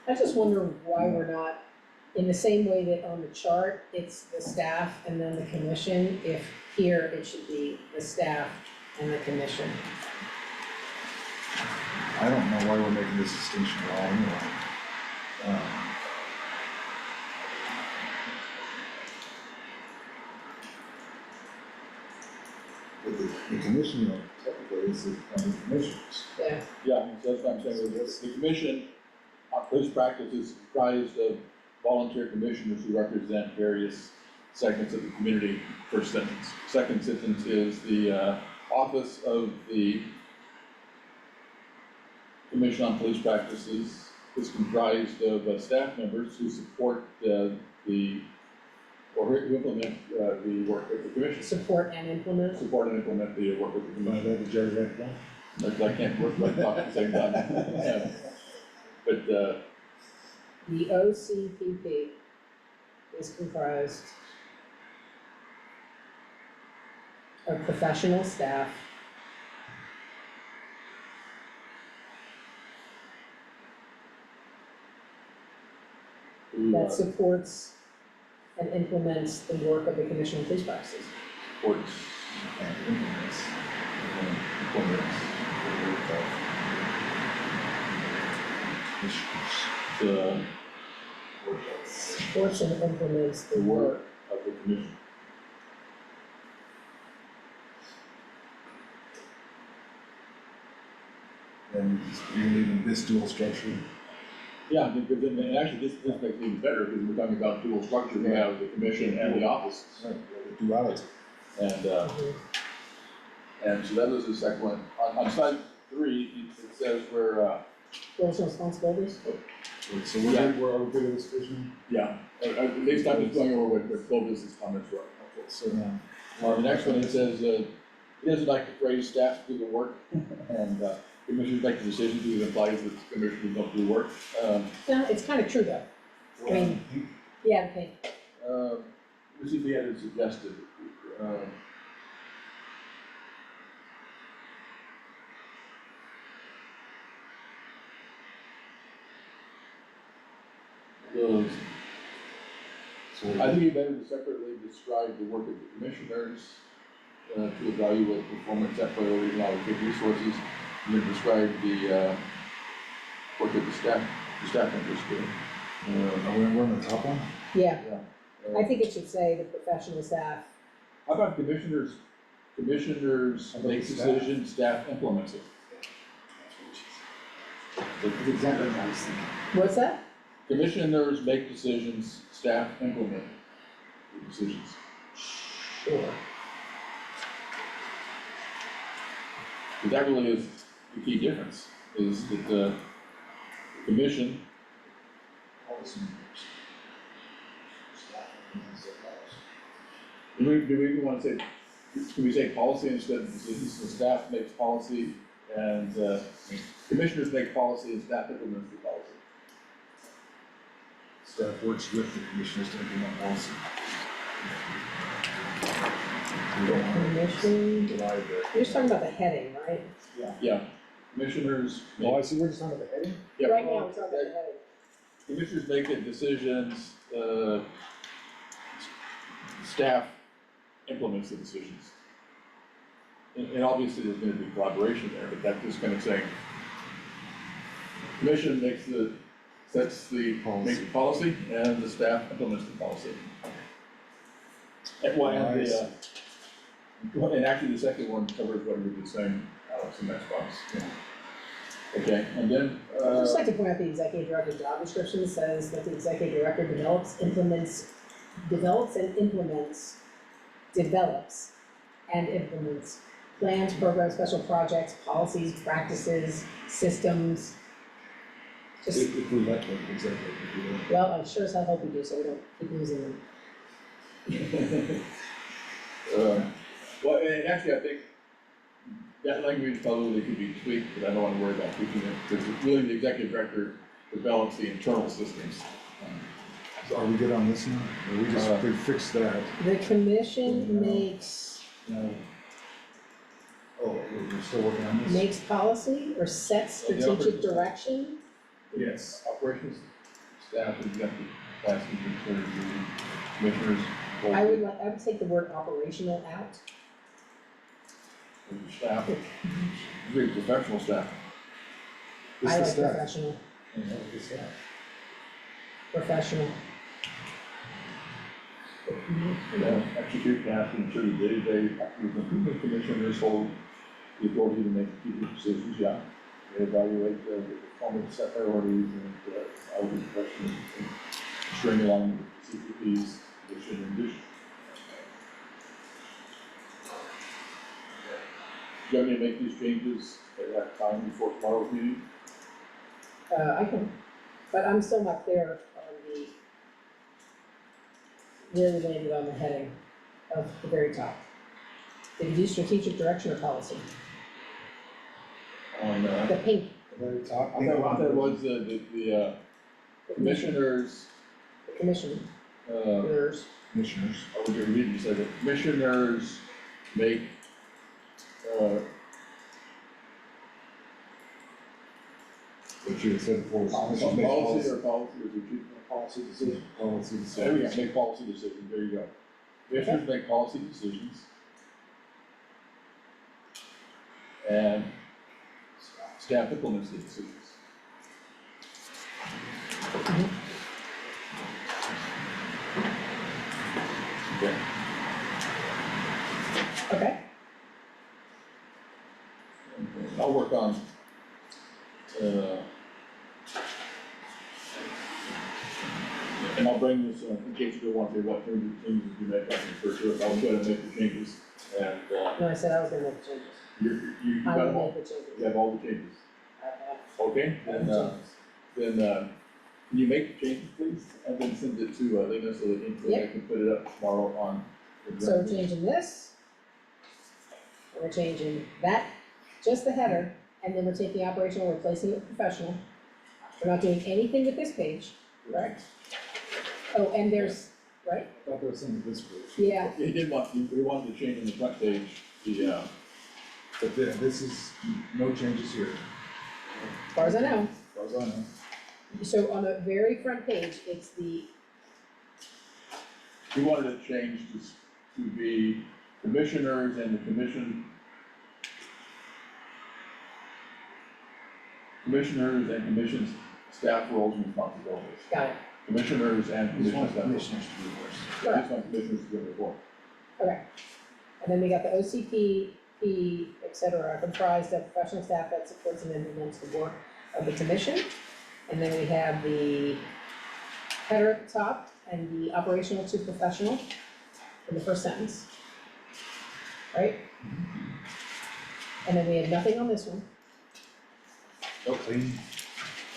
Speaker 1: I just wonder why we're not, in the same way that on the chart, it's the staff and then the commission, if here it should be the staff and the commission.
Speaker 5: I don't know why we're making this distinction at all anyway. But the commission, you know, technically is the appointed commissioners.
Speaker 1: Yeah,
Speaker 4: Yeah, so that's what I'm saying, the commission on police practice is comprised of volunteer commissioners who represent various segments of the community, first sentence. Second sentence is the office of the commission on police practices is comprised of staff members who support or who implement the work of the commission.
Speaker 1: support and implement.
Speaker 4: Support and implement the work of the
Speaker 5: You know,
Speaker 4: commission.
Speaker 5: that the Jerry read down.
Speaker 4: I can't work like talk at the same time. Yeah. But,
Speaker 1: The OCPP is comprised of professional staff
Speaker 4: who
Speaker 1: that supports and implements the work of the Commission on Police Practices.
Speaker 4: supports
Speaker 5: And implements.
Speaker 4: implements
Speaker 5: Commissioners.
Speaker 4: the
Speaker 1: Supports and implements the work.
Speaker 4: of the commission.
Speaker 5: And you're leaving this dual structure.
Speaker 4: Yeah, because then, and actually, this makes it even better, because we're talking about dual structure, we have the commission and the office.
Speaker 5: Right, the duality.
Speaker 4: And so that was the second one. On side 3, it says where,
Speaker 1: Roles and responsibilities.
Speaker 5: So we're good with this vision?
Speaker 4: yeah, at least I'm just going over what Clovis's comments were.
Speaker 5: Okay, so now,
Speaker 4: The next one, it says, he doesn't like the phrase staff do the work, and commissioners make the decisions, because it implies that commissioners don't do work.
Speaker 1: Yeah, it's kind of true though. I mean, yeah, okay.
Speaker 4: Let's see if he had it suggested.
Speaker 5: so
Speaker 4: I think you better separately describe the work of the commissioners, to evaluate performance at priority and allocate resources, and then describe the work of the staff members do.
Speaker 5: we're on the top one?
Speaker 1: Yeah,
Speaker 4: Yeah.
Speaker 1: I think it should say the professional staff
Speaker 4: How about commissioners make decisions, staff implements it?
Speaker 3: That's exactly what I was thinking.
Speaker 1: What's that?
Speaker 4: Commissioners make decisions, staff implement the decisions.
Speaker 1: Sure.
Speaker 4: But that really is the key difference, is that the commission,
Speaker 3: Policy makers. Staff implements their policy.
Speaker 4: do we even wanna say, can we say policy instead of decisions? The staff makes policy and, commissioners make policy and staff implements the policy.
Speaker 5: Staff works with the commissioners to implement policy.
Speaker 1: Commission,
Speaker 5: Divide
Speaker 1: you're just talking about the heading, right?
Speaker 4: Yeah, commissioners
Speaker 5: Oh, I
Speaker 4: make,
Speaker 5: see, we're just talking about the heading?
Speaker 4: yeah,
Speaker 1: Right now, we're talking about the heading.
Speaker 4: commissioners make the decisions, staff implements the decisions. And obviously, there's gonna be collaboration there, but that's just kind of saying, commission makes sets the policy, and the staff implements the policy. And why, and the, and actually, the second one covers what we were just saying, Alex, in that box. Okay, and then,
Speaker 1: I'd just like to point out the executive director job description says that the executive director develops and implements plans, programs, special projects, policies, practices, systems. Just,
Speaker 5: If we let them, exactly, if we let them.
Speaker 1: well, I sure as hell hope we do, so we don't keep losing them.
Speaker 4: well, and actually, I think that language probably could be tweaked, but I don't wanna worry about tweaking it, because really the executive director develops the internal systems.
Speaker 5: So are we good on this now? Or we just, we fixed that?
Speaker 1: The commission
Speaker 5: No.
Speaker 1: makes
Speaker 5: Oh, we're still working on this?
Speaker 1: makes policy or sets
Speaker 4: Yeah, the
Speaker 1: strategic
Speaker 4: operations.
Speaker 1: direction.
Speaker 5: Yes.
Speaker 4: Operations, staff, executive, class, commissioners.
Speaker 1: I would take the word operational out.
Speaker 4: Staff, very professional staff.
Speaker 5: This
Speaker 1: I
Speaker 5: is
Speaker 1: like
Speaker 5: staff.
Speaker 1: professional,
Speaker 5: Yeah, this is staff.
Speaker 1: professional.
Speaker 4: Execute tasks and ensure the day-to-day activities of the commissioners hold the authority to make strategic decisions, yeah. They evaluate the performance, set priorities, and, all the questions, and string along with CPPs, mission and vision. Do you want me to make these changes at that time before tomorrow's meeting?
Speaker 1: I can, but I'm still not clear on where we landed on the heading of the very top. Did you do strategic direction or policy?
Speaker 4: On,
Speaker 1: The pink,
Speaker 5: The very top.
Speaker 4: I thought it was the
Speaker 1: the
Speaker 4: commissioners,
Speaker 1: The commission,
Speaker 4: uh,
Speaker 1: yours,
Speaker 5: Commissioners.
Speaker 4: I was gonna read, you said the commissioners make,
Speaker 5: What you had said before.
Speaker 4: policy or policy or strategic?
Speaker 3: Policy decision.
Speaker 5: Policy
Speaker 4: There we go,
Speaker 5: decisions.
Speaker 4: make policy decisions, there you go. Commissioners make policy decisions. And staff implements the decisions. Okay,
Speaker 1: okay,
Speaker 4: I'll work on, and I'll bring this, in case you want to, what changes you make, I can refer to it, I'll go ahead and make the changes, and,
Speaker 1: no, I said I was gonna make the changes.
Speaker 4: you
Speaker 1: I
Speaker 4: got
Speaker 1: will
Speaker 4: them all,
Speaker 1: make the changes.
Speaker 4: you have all the changes,
Speaker 1: I have
Speaker 4: okay?
Speaker 1: all
Speaker 4: Then,
Speaker 1: the changes.
Speaker 4: can you make the changes, please, and then send it to, Lena, so that I can put it up tomorrow on. the
Speaker 1: So we're changing this. We're changing that, just the header, and then we're taking operational, replacing it with professional. We're not doing anything with this page, correct? Oh, and there's, right?
Speaker 5: I thought there was something this page.
Speaker 1: Yeah,
Speaker 4: He did want, we wanted to change on the front page, the,
Speaker 5: But then, this is, no changes here,
Speaker 1: as far as I know.
Speaker 5: as far as I know.
Speaker 1: So on the very front page, it's the,
Speaker 4: we wanted to change this to be commissioners and the commissioners and commissions staff roles and responsibilities.
Speaker 1: got it,
Speaker 4: Commissioners and
Speaker 3: This
Speaker 4: commission
Speaker 3: one
Speaker 4: staff.
Speaker 3: commissioners to do this.
Speaker 4: This one commissioners to go before.
Speaker 1: okay. And then we got the OCP, et cetera, are comprised of professional staff that supports and implements the work of the commission. And then we have the header at the top and the operational to professional in the first sentence. Right? And then we have nothing on this one,
Speaker 5: Oh, clean,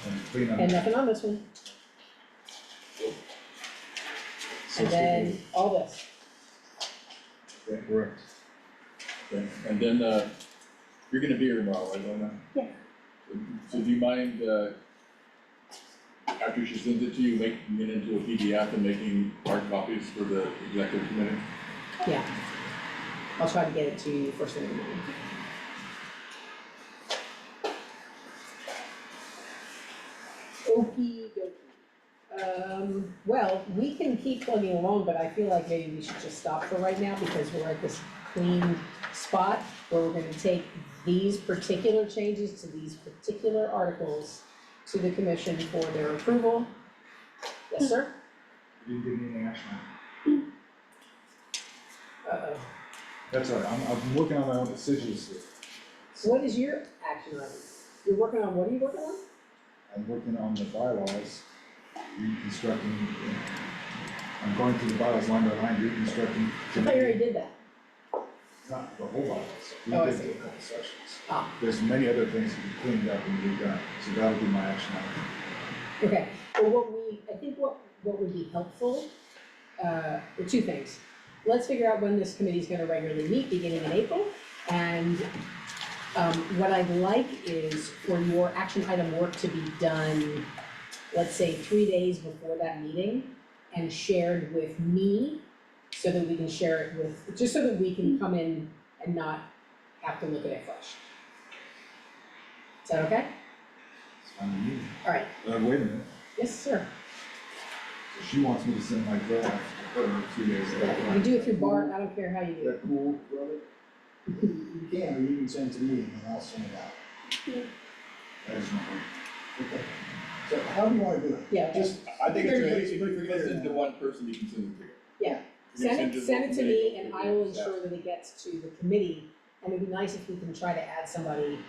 Speaker 5: and clean on.
Speaker 1: and nothing on this one,
Speaker 5: So
Speaker 1: and then all this.
Speaker 5: Yeah, correct.
Speaker 4: Okay, and then, you're gonna be here tomorrow, right, Lena?
Speaker 2: Yeah.
Speaker 4: So do you mind, after she sends it to you, making it into a PDF and making hard copies for the executive committee?
Speaker 1: Yeah. I'll try to get it to you first thing in the morning. Okey dokey. Well, we can keep plugging along, but I feel like maybe we should just stop for right now because we're at this clean spot where we're gonna take these particular changes to these particular articles to the commission for their approval. Yes, sir?
Speaker 5: You didn't give me any action.
Speaker 1: Uh-oh.
Speaker 5: That's all right, I'm working on my own decisions here.
Speaker 1: So what is your action item? You're working on, what are you working on?
Speaker 5: I'm working on the bylaws, reconstructing, I'm going through the bylaws line by line, reconstructing.
Speaker 1: I thought you already did that.
Speaker 5: Not the whole bylaws, we
Speaker 1: Oh, I
Speaker 5: did
Speaker 1: see.
Speaker 5: a couple sessions.
Speaker 1: Ah,
Speaker 5: There's many other things to be cleaned up and redone, so that'll be my action item.
Speaker 1: okay. Well, I think what would be helpful, are two things. Let's figure out when this committee's gonna regularly meet, beginning in April. And, what I'd like is for your action item work to be done, let's say 3 days before that meeting and shared with me so that we can share it with, just so that we can come in and not have to look at it fresh. Is that okay?
Speaker 5: It's fine with me.
Speaker 1: All right,
Speaker 5: Wait a minute,
Speaker 1: yes, sir.
Speaker 5: so she wants me to send my draft, put her 2 days
Speaker 1: You
Speaker 5: later.
Speaker 1: can do it through Bart, I don't care how you
Speaker 3: Is
Speaker 1: do it.
Speaker 3: that cool, brother? You can, or you can send it to me and I'll send it out.
Speaker 5: That's not
Speaker 3: Okay. So how do you wanna do it?
Speaker 1: Yeah, okay.
Speaker 3: Just,
Speaker 4: I think it's,
Speaker 3: Everybody's
Speaker 4: if you're
Speaker 3: pretty
Speaker 4: gonna
Speaker 3: clear
Speaker 4: send it to
Speaker 3: now.
Speaker 4: one person, you can send it to.
Speaker 1: Yeah.
Speaker 4: You can
Speaker 1: Send it to me and I will
Speaker 4: Yeah.
Speaker 1: ensure that it gets to the committee, and it'd be nice if we can try to add somebody.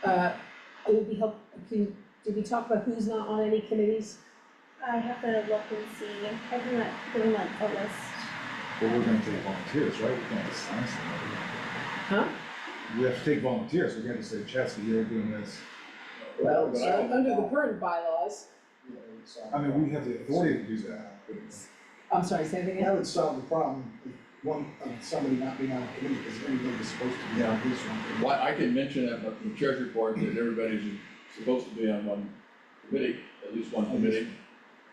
Speaker 1: It would be did we talk about who's not on any committees?
Speaker 2: I have to look and see, I can give them a list.
Speaker 5: But we're gonna take volunteers, right? We can't assign somebody.
Speaker 1: Huh?
Speaker 5: We have to take volunteers, we can't just say, Chesky, you're doing this.
Speaker 1: Well,
Speaker 4: But I
Speaker 1: so
Speaker 4: think-
Speaker 1: under the current bylaws,
Speaker 3: you know, it's,
Speaker 5: I mean, we have the authority to do that.
Speaker 1: I'm sorry, say that
Speaker 3: That
Speaker 1: again?
Speaker 3: would solve the problem of somebody not being on a committee, because everybody's supposed to be on this one.
Speaker 4: Well, I can mention at the treasury report that everybody's supposed to be on one committee, at least one committee.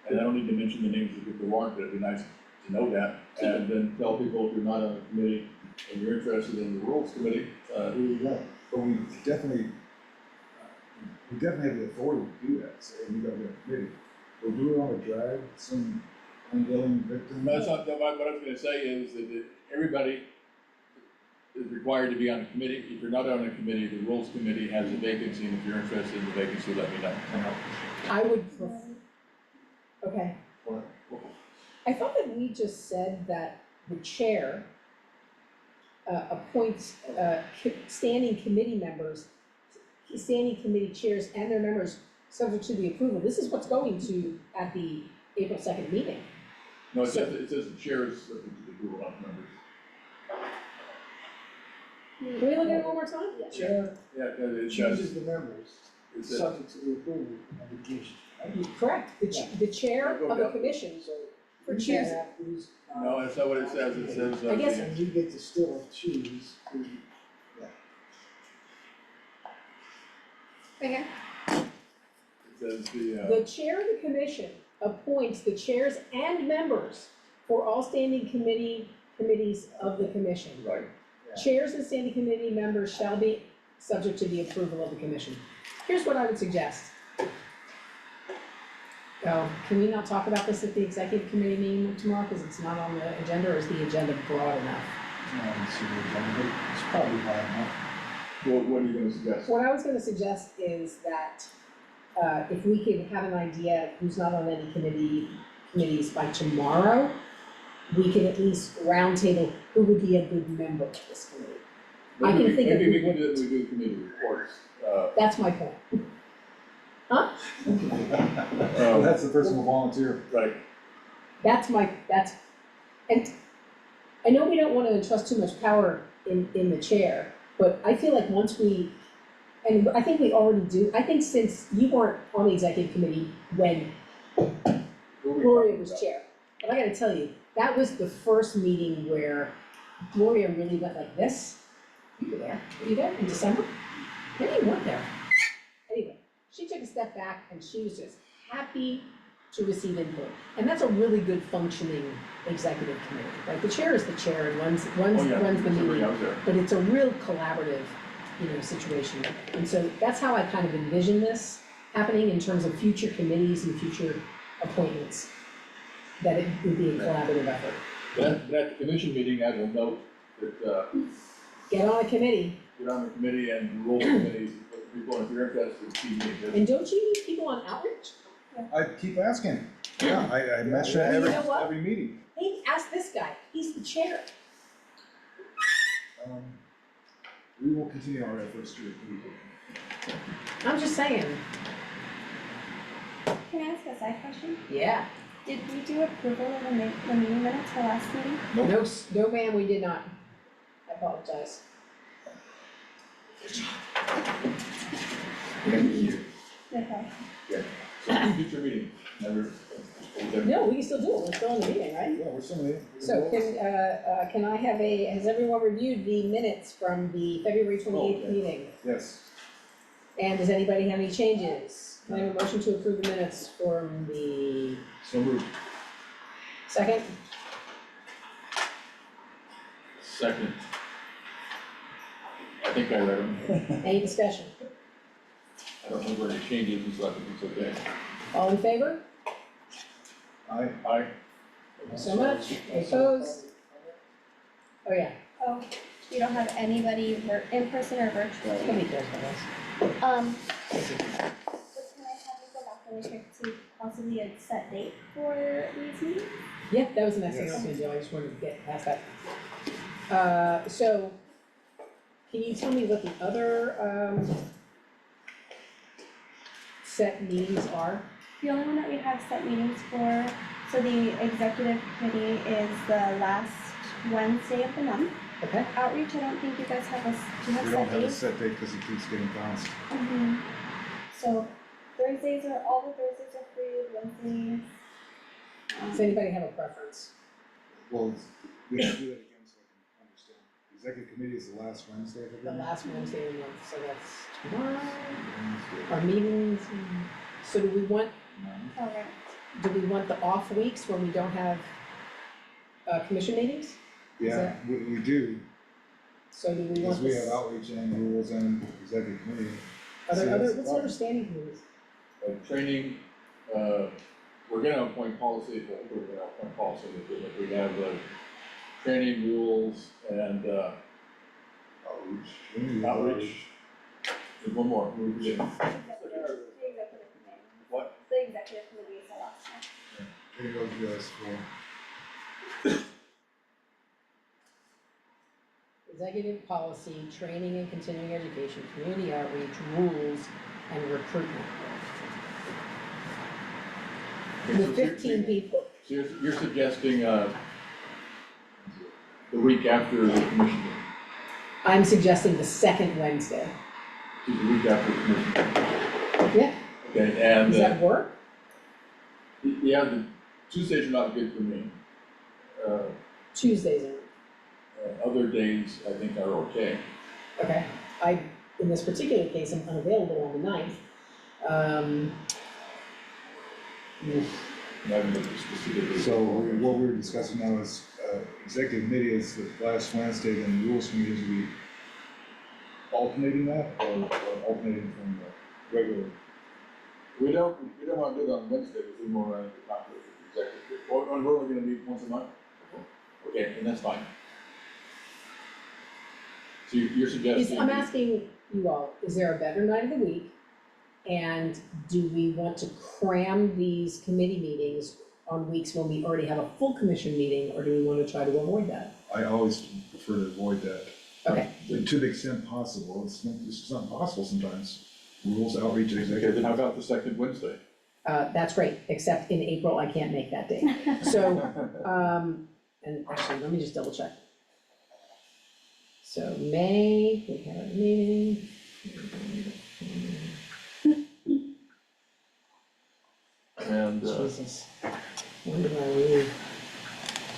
Speaker 4: And I don't need to mention the names of the people who aren't, but it'd be nice to know that. And then tell people if you're not on a committee and you're interested in the rules committee,
Speaker 3: There you go.
Speaker 5: But we definitely have the authority to do that, say, we got a committee. We'll do it on a drag, some unwilling victim.
Speaker 4: no, that's not, no, what I was gonna say is that everybody is required to be on a committee. If you're not on a committee, the rules committee has a vacancy, and if you're interested in the vacancy, let me know.
Speaker 1: I would okay.
Speaker 5: What?
Speaker 1: I thought that we just said that the chair appoints standing committee members, standing committee chairs and their members subject to the approval. This is what's going to at the April 2nd meeting.
Speaker 4: No, it says the chair is subject to the approval of members.
Speaker 1: Can we look at it one more time?
Speaker 3: Chair
Speaker 4: Yeah, it does.
Speaker 3: chooses the members,
Speaker 4: It says-
Speaker 3: subject to the approval of the commission.
Speaker 1: Correct, the chair of the commission
Speaker 3: So
Speaker 1: for
Speaker 3: you can
Speaker 1: chairs.
Speaker 3: have who's on-
Speaker 4: No, that's not what it says. It says,
Speaker 1: I guess-
Speaker 3: And you get to still choose who,
Speaker 2: Okay,
Speaker 4: it says
Speaker 1: The chair of the commission appoints the chairs and members for all standing committees of the commission.
Speaker 4: right.
Speaker 1: Chairs and standing committee members shall be subject to the approval of the commission. Here's what I would suggest. Can we not talk about this at the executive committee meeting tomorrow, because it's not on the agenda, or is the agenda broad enough?
Speaker 3: it's probably high enough.
Speaker 4: What are you gonna suggest?
Speaker 1: What I was gonna suggest is that, if we could have an idea of who's not on any committees by tomorrow, we can at least roundtable who would be a good member of this committee. I can think of
Speaker 4: Maybe we
Speaker 1: who
Speaker 4: can do, we do committee reports,
Speaker 1: That's my point.
Speaker 5: Well, that's the person who volunteer.
Speaker 4: right,
Speaker 1: And I know we don't wanna entrust too much power in the chair, but I feel like once we, and I think we already do, I think since you weren't on the executive committee when
Speaker 4: who are we
Speaker 1: Gloria
Speaker 4: talking
Speaker 1: was
Speaker 4: about?
Speaker 1: chair, but I gotta tell you, that was the first meeting where Gloria really went like this. You were there, were you there in December? Maybe you weren't there. Anyway, she took a step back and she was just happy to receive input. And that's a really good functioning executive committee, right? The chair is the chair and runs
Speaker 4: Oh, yeah,
Speaker 1: the
Speaker 4: somebody
Speaker 1: meeting,
Speaker 4: else there.
Speaker 1: but it's a real collaborative, situation. And so that's how I kind of envision this happening in terms of future committees and future appointments. That it would be a collaborative effort.
Speaker 4: But at the commission meeting, I will note that,
Speaker 1: Get on a committee,
Speaker 4: get on the committee and rule committees, with people, and if you're interested in TV,
Speaker 1: and don't you need people on outreach?
Speaker 5: I keep asking. Yeah, I mention it
Speaker 1: Well, you
Speaker 5: every,
Speaker 1: know what?
Speaker 5: every meeting.
Speaker 1: Hey, ask this guy, he's the chair.
Speaker 5: We will continue our efforts to recruit.
Speaker 1: I'm just saying,
Speaker 2: Can I ask a side question?
Speaker 1: yeah.
Speaker 2: Did we do approval of the meeting minutes for last meeting?
Speaker 1: No, no ma'am, we did not. I apologize.
Speaker 2: Okay.
Speaker 4: so future meeting, never.
Speaker 1: No, we can still do it, we're still in the meeting, right?
Speaker 5: Yeah, we're still meeting.
Speaker 1: So can I have has everyone reviewed the minutes from the February 28th
Speaker 4: Oh, okay.
Speaker 1: meeting?
Speaker 5: Yes.
Speaker 1: And does anybody have any changes? Can I have a motion to approve the minutes from the
Speaker 4: So moved.
Speaker 1: second?
Speaker 4: Second. I think I read them.
Speaker 1: Any discussion?
Speaker 4: I don't remember any changes, and so I think it's okay.
Speaker 1: All in favor?
Speaker 5: Aye.
Speaker 4: Aye.
Speaker 1: Thank you so much. Any opposed? Oh, yeah.
Speaker 2: Oh, we don't have anybody in person or virtually.
Speaker 1: Nobody cares about us.
Speaker 2: So can I have you go back really quick to possibly a set date for these meetings?
Speaker 1: Yeah, that was the next thing I
Speaker 5: Yes.
Speaker 1: was gonna do, I just wanted to get past that. So, can you tell me what the other, set meetings are?
Speaker 2: The only one that we have set meetings for, so the executive committee is the last Wednesday of the month.
Speaker 1: Okay,
Speaker 2: Outreach, I don't think you guys have do you have
Speaker 5: We
Speaker 2: set
Speaker 5: don't have a
Speaker 2: dates?
Speaker 5: set date because it keeps getting bounced.
Speaker 2: So Thursdays are, all the Thursdays are free, Wednesdays.
Speaker 1: does anybody have a preference?
Speaker 5: Well, we have to do that again so I can understand. Executive committee is the last Wednesday of every
Speaker 1: The
Speaker 5: month.
Speaker 1: last Wednesday of the month, so that's tomorrow, our meetings, so do we want,
Speaker 2: Alright,
Speaker 1: the off weeks when we don't have, commission meetings?
Speaker 5: Yeah, we do,
Speaker 1: So do we
Speaker 5: because
Speaker 1: want
Speaker 5: we
Speaker 1: this,
Speaker 5: have outreach and rules and executive committee.
Speaker 1: are there
Speaker 5: so
Speaker 1: other,
Speaker 5: that's
Speaker 1: what's the other standing committees?
Speaker 4: Training, we're gonna appoint policy, I think we're gonna appoint policy, if we have, training rules and,
Speaker 5: Outreach. community
Speaker 4: outreach. There's one more,
Speaker 2: the executive committee,
Speaker 4: What?
Speaker 2: the executive committee is the last one.
Speaker 5: There goes the other school.
Speaker 1: Executive policy, training and continuing education, community outreach, rules, and recruitment.
Speaker 4: Okay,
Speaker 1: With
Speaker 4: so
Speaker 1: 15 people.
Speaker 4: So you're suggesting, the week after the commission meeting,
Speaker 1: I'm suggesting the second Wednesday.
Speaker 4: to the week after the commission meeting.
Speaker 1: Yeah,
Speaker 4: Okay, and,
Speaker 1: does that work?
Speaker 4: yeah, the Tuesdays are not good for me.
Speaker 1: Tuesdays are,
Speaker 4: Other days, I think are okay.
Speaker 1: okay. In this particular case, I'm unavailable on the 9th.
Speaker 4: I haven't looked specifically.
Speaker 5: So what we're discussing now is, executive committee is the last Wednesday, then rules committee is we alternating that or alternating from the regular?
Speaker 4: We don't wanna do it on Wednesday, because we more run into conflict with the executive. Or we're only gonna meet once a month? Okay, and that's fine. So you're suggesting.
Speaker 1: I'm asking you all, is there a better night of the week? And do we want to cram these committee meetings on weeks when we already have a full commission meeting, or do we wanna try to avoid that?
Speaker 5: I always prefer to avoid that.
Speaker 1: Okay,
Speaker 5: To the extent possible, it's just not possible sometimes. Rules, outreach, and
Speaker 4: Okay,
Speaker 5: executive.
Speaker 4: then how about the second Wednesday?
Speaker 1: that's great, except in April, I can't make that date. So, and actually, let me just double check. So May, we have a meeting.
Speaker 4: And,
Speaker 1: Jesus, when did I leave?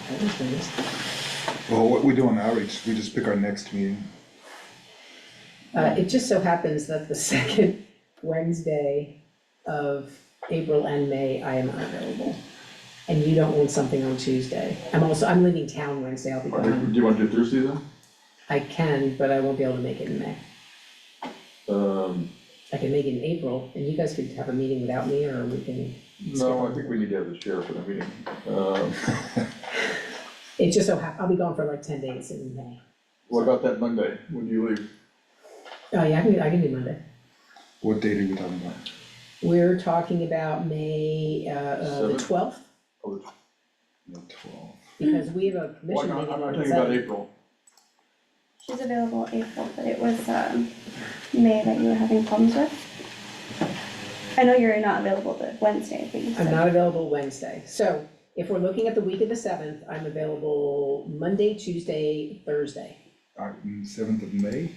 Speaker 1: I was gonna miss that.
Speaker 5: Well, what we do on outreach, we just pick our next meeting.
Speaker 1: It just so happens that the second Wednesday of April and May, I am unavailable. And you don't want something on Tuesday. I'm leaving town Wednesday, I'll be
Speaker 4: do
Speaker 1: gone.
Speaker 4: you want to do Thursday then?
Speaker 1: I can, but I won't be able to make it in May. I can make it in April, and you guys could have a meeting without me, or we can.
Speaker 4: No, I think we need to have the sheriff at a meeting.
Speaker 1: It just so I'll be gone for like 10 days in May.
Speaker 4: What about that Monday? When do you leave?
Speaker 1: Oh, yeah, I can do Monday.
Speaker 5: What date are we talking about?
Speaker 1: We're talking about May, the
Speaker 4: Seventh?
Speaker 1: 12th,
Speaker 4: Oh,
Speaker 5: The 12th.
Speaker 1: because we have a
Speaker 4: well,
Speaker 1: commission
Speaker 4: I'm
Speaker 1: meeting on the
Speaker 4: talking about
Speaker 1: 7th.
Speaker 4: April.
Speaker 2: She's available April, but it was, May that you were having problems with. I know you're not available the Wednesday, but you
Speaker 1: I'm
Speaker 2: said,
Speaker 1: not available Wednesday. So if we're looking at the week of the 7th, I'm available Monday, Tuesday, Thursday.
Speaker 5: 7th of May?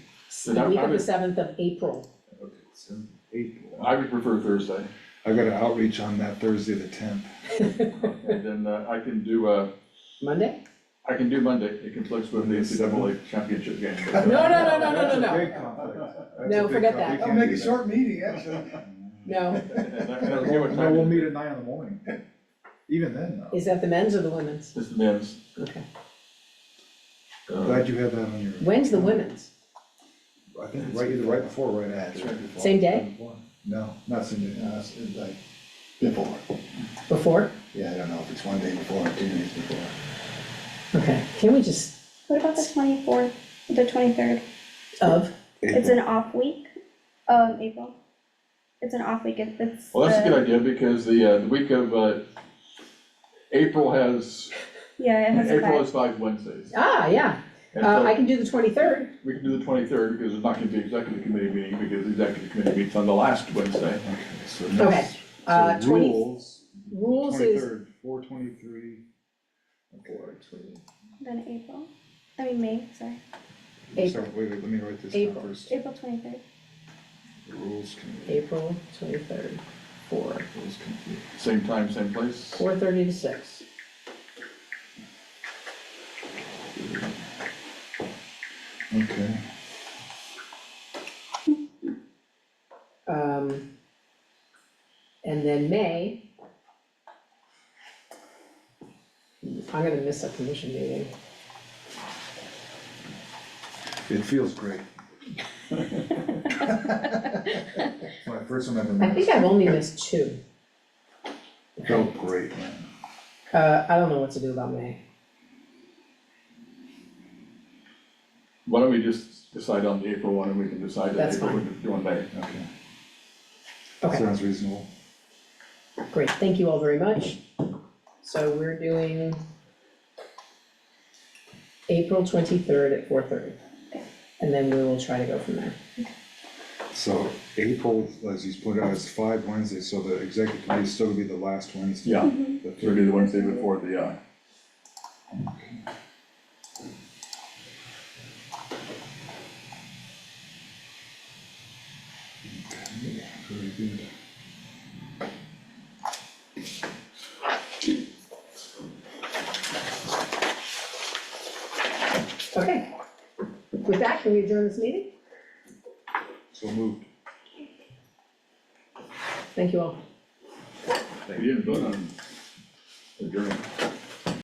Speaker 4: Then
Speaker 1: The
Speaker 4: I
Speaker 1: week of the
Speaker 4: would-
Speaker 1: 7th of April.
Speaker 5: Okay, 7th, April.
Speaker 4: I would prefer Thursday.
Speaker 5: I got an outreach on that Thursday, the 10th.
Speaker 4: And then I can do,
Speaker 1: Monday?
Speaker 4: I can do Monday. It conflicts with the NCAA championship game.
Speaker 1: No, no, no, no, no,
Speaker 5: That's
Speaker 1: no,
Speaker 5: a
Speaker 1: no.
Speaker 5: big conflict. That's
Speaker 1: No,
Speaker 5: a big
Speaker 1: forget
Speaker 5: conflict.
Speaker 1: that.
Speaker 5: We
Speaker 3: I'll
Speaker 5: can't
Speaker 3: make
Speaker 5: do
Speaker 3: a
Speaker 5: that.
Speaker 3: short meeting, actually.
Speaker 1: No.
Speaker 5: No, we'll meet at 9 in the morning. Even then, though.
Speaker 1: Is that the men's or the women's?
Speaker 4: It's the men's.
Speaker 1: Okay.
Speaker 5: Glad you had that on your.
Speaker 1: When's the women's?
Speaker 5: I think either right before or right
Speaker 3: Yeah,
Speaker 5: after.
Speaker 3: it's right before.
Speaker 1: Same day?
Speaker 5: No, not same day.
Speaker 3: It's like before.
Speaker 1: Before?
Speaker 3: Yeah, I don't know if it's one day before or 2 days before.
Speaker 1: Okay, can we just,
Speaker 2: what about the 24th, the 23rd? It's an off week, April. It's an off week, it's.
Speaker 4: Well, that's a
Speaker 2: the-
Speaker 4: good idea because the week of, April has,
Speaker 2: Yeah, it has a
Speaker 4: April
Speaker 2: vibe.
Speaker 4: has 5 Wednesdays.
Speaker 1: yeah,
Speaker 4: And
Speaker 1: I
Speaker 4: so
Speaker 1: can do the 23rd.
Speaker 4: we can do the 23rd because there's not gonna be executive committee meeting because the executive committee meets on the last Wednesday.
Speaker 5: Okay, so
Speaker 1: Okay,
Speaker 5: next, so
Speaker 1: 20
Speaker 5: rules,
Speaker 1: rules is.
Speaker 5: 23rd, 4/23.
Speaker 2: Then April, May, sorry,
Speaker 1: April.
Speaker 5: Sorry, wait, let me write this down
Speaker 1: April.
Speaker 5: first.
Speaker 2: April 23rd.
Speaker 5: Rules committee,
Speaker 1: April 23rd,
Speaker 5: rules committee.
Speaker 4: Same time, same place.
Speaker 1: 4:30 to 6.
Speaker 5: Okay,
Speaker 1: And then May. I'm gonna miss a commission meeting.
Speaker 5: it feels great. My first one I've ever
Speaker 1: I think
Speaker 5: missed.
Speaker 1: I've only missed 2.
Speaker 5: It felt great, man.
Speaker 1: I don't know what to do about May.
Speaker 4: Why don't we just decide on the April one and we can decide that
Speaker 1: That's
Speaker 4: April
Speaker 1: fine.
Speaker 4: we can do on May.
Speaker 5: Okay,
Speaker 1: Okay,
Speaker 5: sounds reasonable.
Speaker 1: great, thank you all very much. So we're doing April 23rd at 4:30. And then we will try to go from there.
Speaker 5: So April, as he's pointed out, is 5 Wednesdays, so the executive committee is still gonna be the last Wednesday.
Speaker 4: Yeah,
Speaker 5: The
Speaker 4: so it'll be the Wednesday before the,
Speaker 5: Okay. Okay, very good.
Speaker 1: Okay, with that, can we adjourn this meeting?
Speaker 5: So moved.
Speaker 1: Thank you all.
Speaker 4: we didn't vote on adjournment.